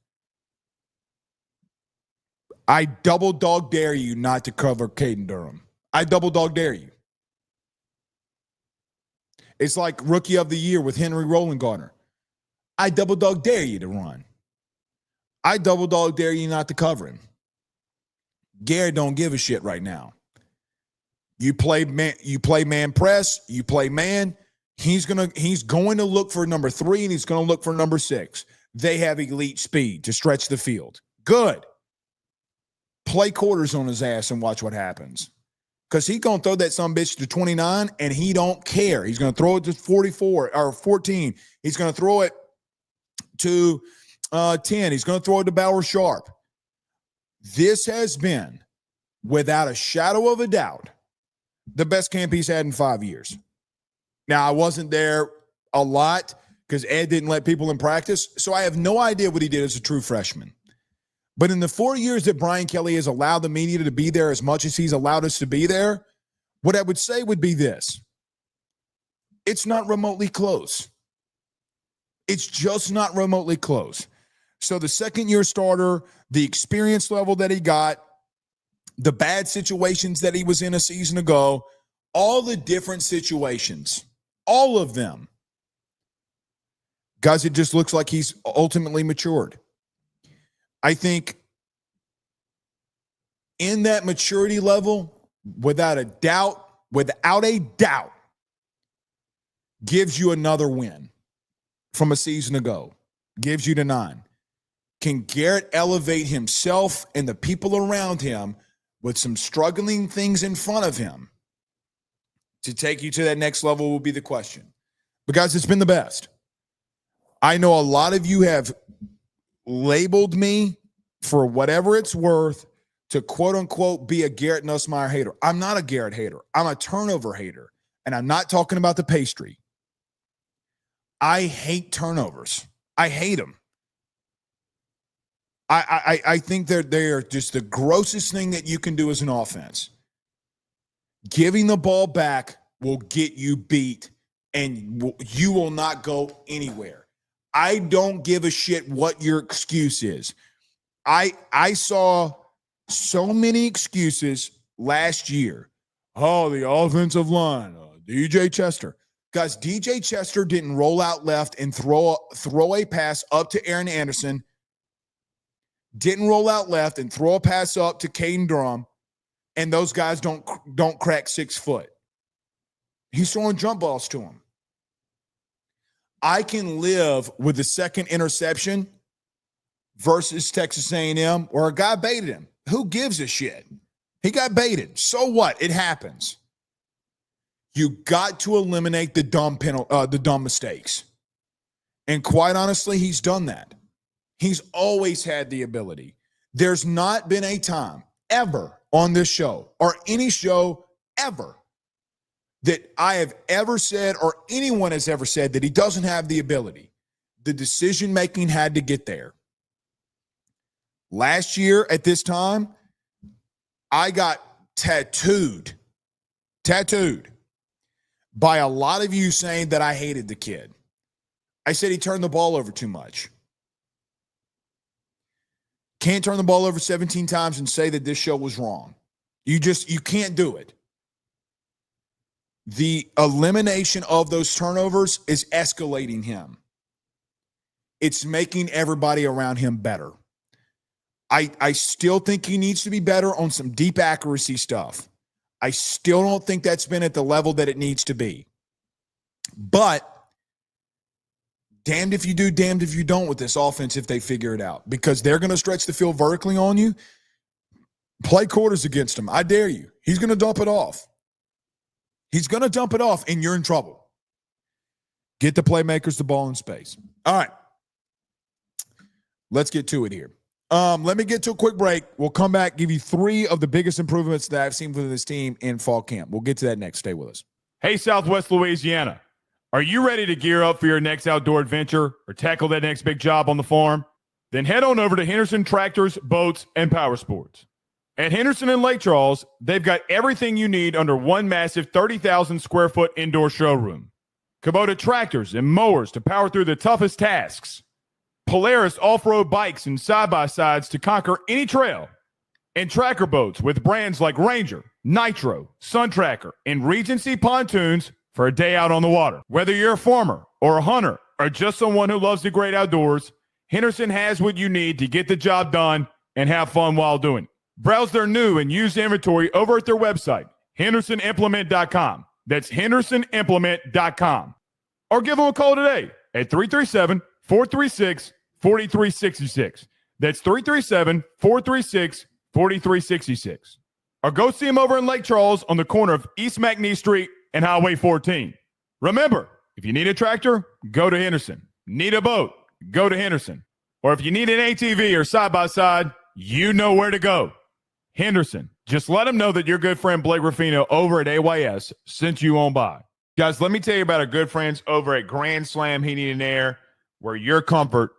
I double dog dare you not to cover Caden Durham. I double dog dare you. It's like rookie of the year with Henry Roland Gardner. I double dog dare you to run. I double dog dare you not to cover him. Garrett don't give a shit right now. You play man press, you play man. He's going to look for number 3 and he's going to look for number 6. They have elite speed to stretch the field. Good. Play quarters on his ass and watch what happens. Because he's going to throw that sumbitch to 29 and he don't care. He's going to throw it to 44 or 14. He's going to throw it to 10. He's going to throw it to Bauer Sharp. This has been, without a shadow of a doubt, the best camp he's had in 5 years. Now, I wasn't there a lot because Ed didn't let people in practice, so I have no idea what he did as a true freshman. But in the 4 years that Brian Kelly has allowed the media to be there as much as he's allowed us to be there, what I would say would be this. It's not remotely close. It's just not remotely close. So the second-year starter, the experience level that he got, the bad situations that he was in a season ago, all the different situations, all of them. Guys, it just looks like he's ultimately matured. I think in that maturity level, without a doubt, gives you another win from a season ago, gives you the 9. Can Garrett elevate himself and the people around him with some struggling things in front of him to take you to that next level will be the question. But guys, it's been the best. I know a lot of you have labeled me for whatever it's worth to quote unquote be a Garrett Nussmeier hater. I'm not a Garrett hater. I'm a turnover hater. And I'm not talking about the pastry. I hate turnovers. I hate them. I think they are just the grossest thing that you can do as an offense. Giving the ball back will get you beat, and you will not go anywhere. I don't give a shit what your excuse is. I saw so many excuses last year. Oh, the offensive line, DJ Chester. Guys, DJ Chester didn't roll out left and throw a pass up to Aaron Anderson. Didn't roll out left and throw a pass up to Caden Durham, and those guys don't crack 6 foot. He's throwing jump balls to him. I can live with the second interception versus Texas A&M where a guy baited him. Who gives a shit? He got baited. So what? It happens. You got to eliminate the dumb mistakes. And quite honestly, he's done that. He's always had the ability. There's not been a time ever on this show or any show ever that I have ever said or anyone has ever said that he doesn't have the ability. The decision-making had to get there. Last year at this time, I got tattooed by a lot of you saying that I hated the kid. I said he turned the ball over too much. Can't turn the ball over 17 times and say that this show was wrong. You can't do it. The elimination of those turnovers is escalating him. It's making everybody around him better. I still think he needs to be better on some deep accuracy stuff. I still don't think that's been at the level that it needs to be. But damned if you do, damned if you don't with this offense if they figure it out. Because they're going to stretch the field vertically on you. Play quarters against him. I dare you. He's going to dump it off. He's going to dump it off, and you're in trouble. Get the playmakers the ball in space. All right. Let's get to it here. Let me get to a quick break. We'll come back, give you 3 of the biggest improvements that I've seen from this team in fall camp. We'll get to that next. Stay with us. Hey, Southwest Louisiana. Are you ready to gear up for your next outdoor adventure or tackle that next big job on the farm? Then head on over to Henderson Tractors, Boats, and Power Sports. At Henderson and Lake Charles, they've got everything you need under one massive 30,000 square foot indoor showroom. Kubota tractors and mowers to power through the toughest tasks. Polaris off-road bikes and side-by-sides to conquer any trail. And tracker boats with brands like Ranger, Nitro, Sun Tracker, and Regency pontoons for a day out on the water. Whether you're a farmer or a hunter or just someone who loves the great outdoors, Henderson has what you need to get the job done and have fun while doing it. Browse their new and used inventory over at their website, hendersonimplement.com. That's hendersonimplement.com. Or give them a call today at 337-436-4366. That's 337-436-4366. Or go see them over in Lake Charles on the corner of East McNee Street and Highway 14. Remember, if you need a tractor, go to Henderson. Need a boat? Go to Henderson. Or if you need an ATV or side-by-side, you know where to go. Henderson. Just let them know that your good friend Blake Ruffino over at AYS sent you on by. Guys, let me tell you about our good friends over at Grand Slam Heating and Air, where your comfort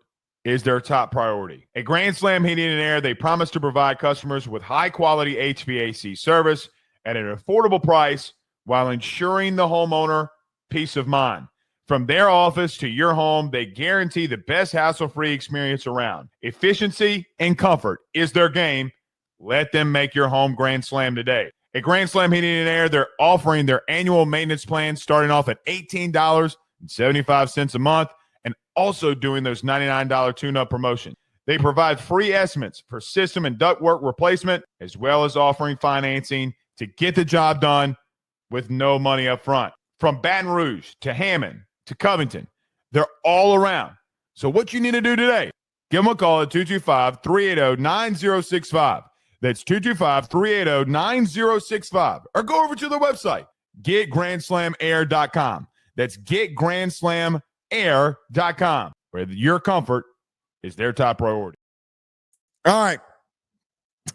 is their top priority. At Grand Slam Heating and Air, they promise to provide customers with high-quality HVAC service at an affordable price while ensuring the homeowner peace of mind. From their office to your home, they guarantee the best hassle-free experience around. Efficiency and comfort is their game. Let them make your home Grand Slam today. At Grand Slam Heating and Air, they're offering their annual maintenance plan starting off at $18.75 a month and also doing those $99 tune-up promotions. They provide free estimates for system and ductwork replacement, as well as offering financing to get the job done with no money up front. From Baton Rouge to Hammond to Covington, they're all around. So what you need to do today, give them a call at 225-380-9065. That's 225-380-9065. Or go over to their website, getgrandslamair.com. That's getgrandslamair.com, where your comfort is their top priority. All right.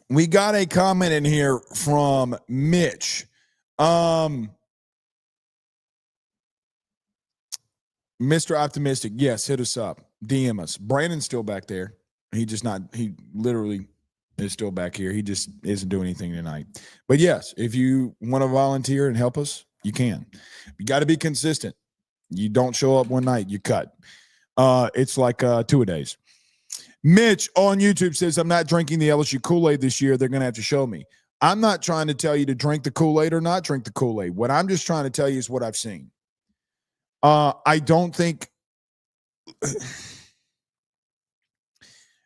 We got a comment in here from Mitch. Mr. Optimistic, yes, hit us up. DM us. Brandon's still back there. He literally is still back here. He just isn't doing anything tonight. But yes, if you want to volunteer and help us, you can. You got to be consistent. You don't show up one night, you cut. It's like 2-a-days. Mitch on YouTube says, I'm not drinking the LSU Kool-Aid this year. They're going to have to show me. I'm not trying to tell you to drink the Kool-Aid or not drink the Kool-Aid. What I'm just trying to tell you is what I've seen. I don't think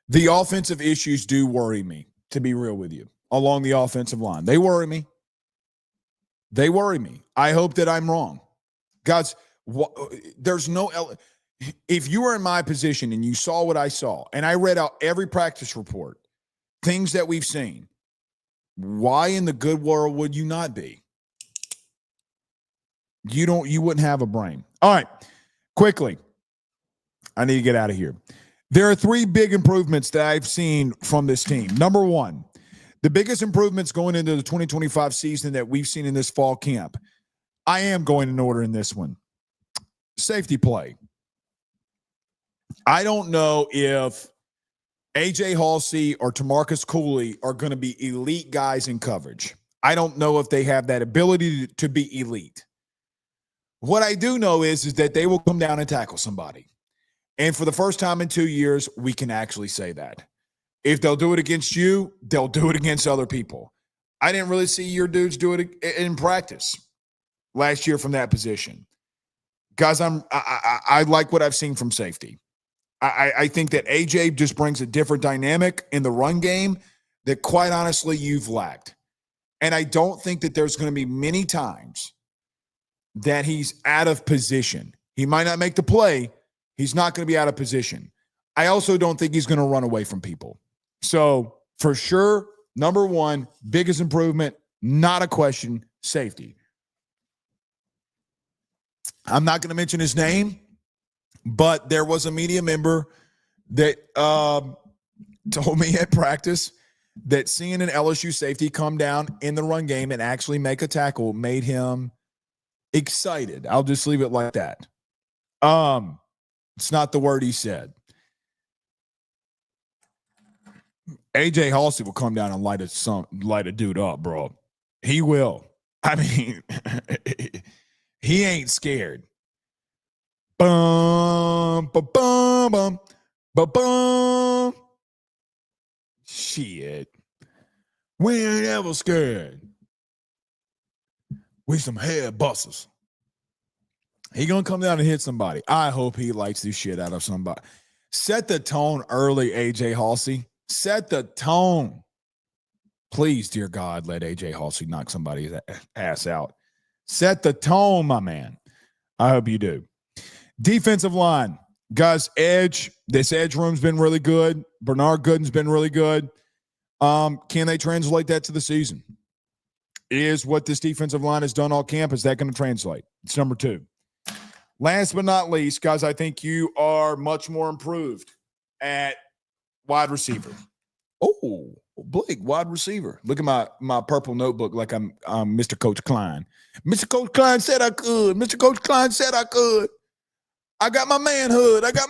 the offensive issues do worry me, to be real with you, along the offensive line. They worry me. They worry me. I hope that I'm wrong. Guys, there's no – if you were in my position and you saw what I saw, and I read out every practice report, things that we've seen, why in the good world would you not be? You wouldn't have a brain. All right, quickly. I need to get out of here. There are 3 big improvements that I've seen from this team. Number 1, the biggest improvements going into the 2025 season that we've seen in this fall camp. I am going in order in this one. Safety play. I don't know if A.J. Halsey or Tamarcus Cooley are going to be elite guys in coverage. I don't know if they have that ability to be elite. What I do know is that they will come down and tackle somebody. And for the first time in 2 years, we can actually say that. If they'll do it against you, they'll do it against other people. I didn't really see your dudes do it in practice last year from that position. Guys, I like what I've seen from safety. I think that AJ just brings a different dynamic in the run game that, quite honestly, you've lacked. And I don't think that there's going to be many times that he's out of position. He might not make the play. He's not going to be out of position. I also don't think he's going to run away from people. So, for sure, number 1, biggest improvement, not a question, safety. I'm not going to mention his name, but there was a media member that told me at practice that seeing an LSU safety come down in the run game and actually make a tackle made him excited. I'll just leave it like that. It's not the word he said. A.J. Halsey will come down and light a dude up, bro. He will. I mean, he ain't scared. Bum, ba, bum, bum, ba, bum. Shit. We ain't ever scared. We some head busters. He gonna come down and hit somebody. I hope he lights the shit out of somebody. Set the tone early, A.J. Halsey. Set the tone. Please, dear God, let A.J. Halsey knock somebody's ass out. Set the tone, my man. I hope you do. Defensive line. Guys, edge. This edge room's been really good. Bernard Gooden's been really good. Can they translate that to the season? Is what this defensive line has done all camp, is that going to translate? It's number 2. Last but not least, guys, I think you are much more improved at wide receiver. Oh, Blake, wide receiver. Look at my purple notebook like I'm Mr. Coach Klein. Mr. Coach Klein said I could. Mr. Coach Klein said I could. I got my manhood. Let's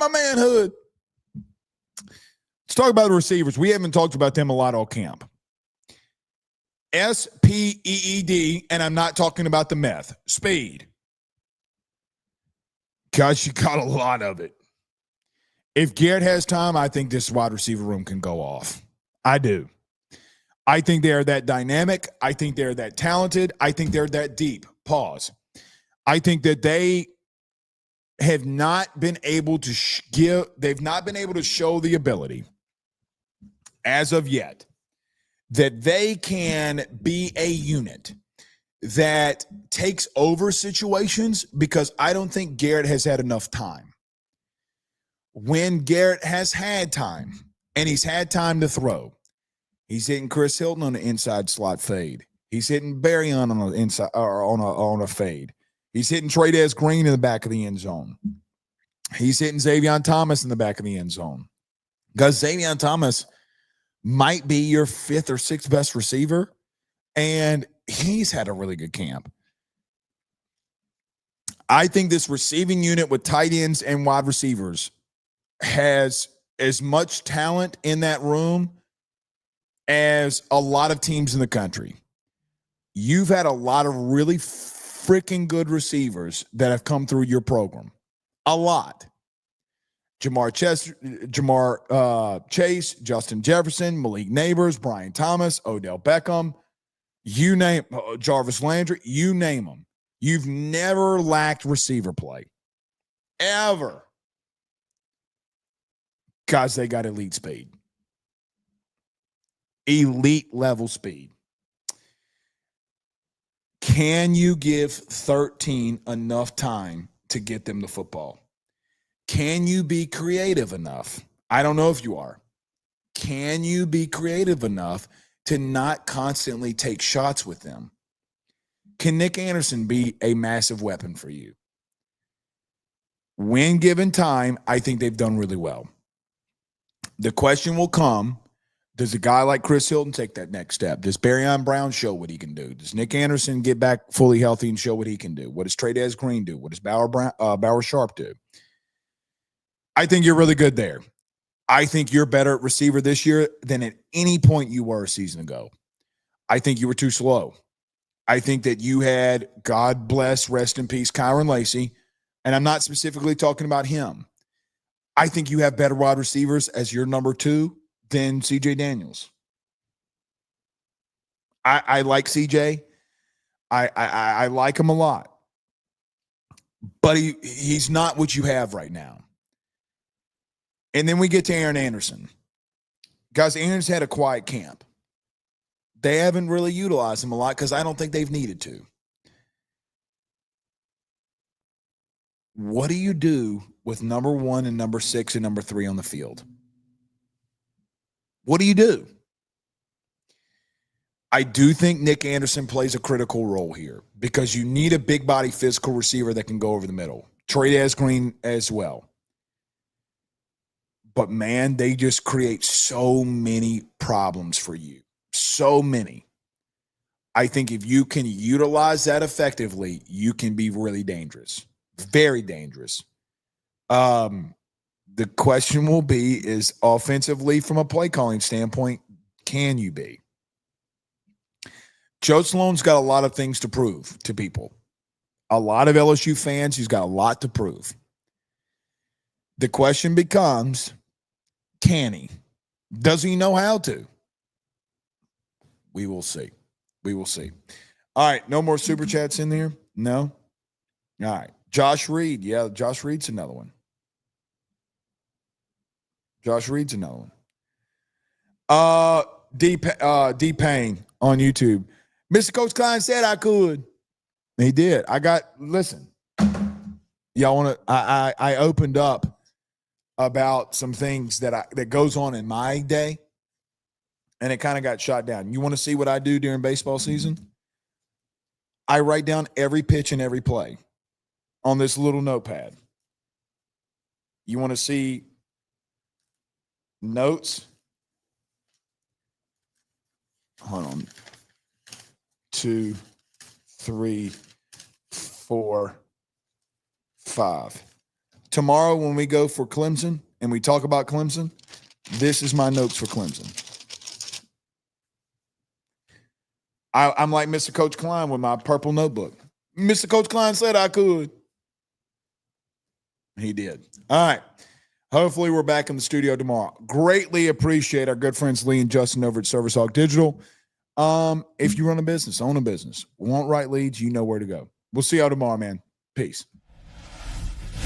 talk about the receivers. We haven't talked about them a lot all camp. SPEED, and I'm not talking about the meth. Speed. Gosh, you got a lot of it. If Garrett has time, I think this wide receiver room can go off. I do. I think they are that dynamic. I think they're that talented. I think they're that deep. Pause. I think that they have not been able to they've not been able to show the ability as of yet that they can be a unit that takes over situations, because I don't think Garrett has had enough time. When Garrett has had time, and he's had time to throw, he's hitting Chris Hilton on the inside slot fade. He's hitting Barry on the inside or on a fade. He's hitting Trades Green in the back of the end zone. He's hitting Xavier Thomas in the back of the end zone. Because Xavier Thomas might be your fifth or sixth best receiver, and he's had a really good camp. I think this receiving unit with tight ends and wide receivers has as much talent in that room as a lot of teams in the country. You've had a lot of really freaking good receivers that have come through your program. A lot. Jamar Chase, Justin Jefferson, Malik Neighbors, Brian Thomas, Odell Beckham, you name Jarvis Landry, you name them. You've never lacked receiver play. Ever. Because they got elite speed. Elite level speed. Can you give 13 enough time to get them the football? Can you be creative enough? I don't know if you are. Can you be creative enough to not constantly take shots with them? Can Nick Anderson be a massive weapon for you? When given time, I think they've done really well. The question will come, does a guy like Chris Hilton take that next step? Does Barryon Brown show what he can do? Does Nick Anderson get back fully healthy and show what he can do? What does Trades Green do? What does Bauer Sharp do? I think you're really good there. I think you're better at receiver this year than at any point you were a season ago. I think you were too slow. I think that you had, God bless, rest in peace, Kyron Lacy, and I'm not specifically talking about him. I think you have better wide receivers as your number two than CJ Daniels. I like CJ. I like him a lot. But he's not what you have right now. And then we get to Aaron Anderson. Guys, Aaron's had a quiet camp. They haven't really utilized him a lot because I don't think they've needed to. What do you do with number 1 and number 6 and number 3 on the field? What do you do? I do think Nick Anderson plays a critical role here because you need a big body physical receiver that can go over the middle. Trades Green as well. But man, they just create so many problems for you. So many. I think if you can utilize that effectively, you can be really dangerous. Very dangerous. The question will be is offensively from a play calling standpoint, can you be? Joe Sloan's got a lot of things to prove to people. A lot of LSU fans, he's got a lot to prove. The question becomes, can he? Does he know how to? We will see. We will see. All right, no more super chats in there? No? All right. Josh Reed. Yeah, Josh Reed's another one. Josh Reed's another one. D Payne on YouTube. Mr. Coach Klein said I could. He did. Listen. Y'all want to, I opened up about some things that goes on in my day, and it kind of got shot down. You want to see what I do during baseball season? I write down every pitch and every play on this little notepad. You want to see notes? Hold on. 2, 3, 4, 5. Tomorrow when we go for Clemson and we talk about Clemson, this is my notes for Clemson. I'm like Mr. Coach Klein with my purple notebook. Mr. Coach Klein said I could. He did. All right. Hopefully we're back in the studio tomorrow. Greatly appreciate our good friends Lee and Justin over at Service Hawk Digital. If you run a business, own a business, want right leads, you know where to go. We'll see y'all tomorrow, man. Peace.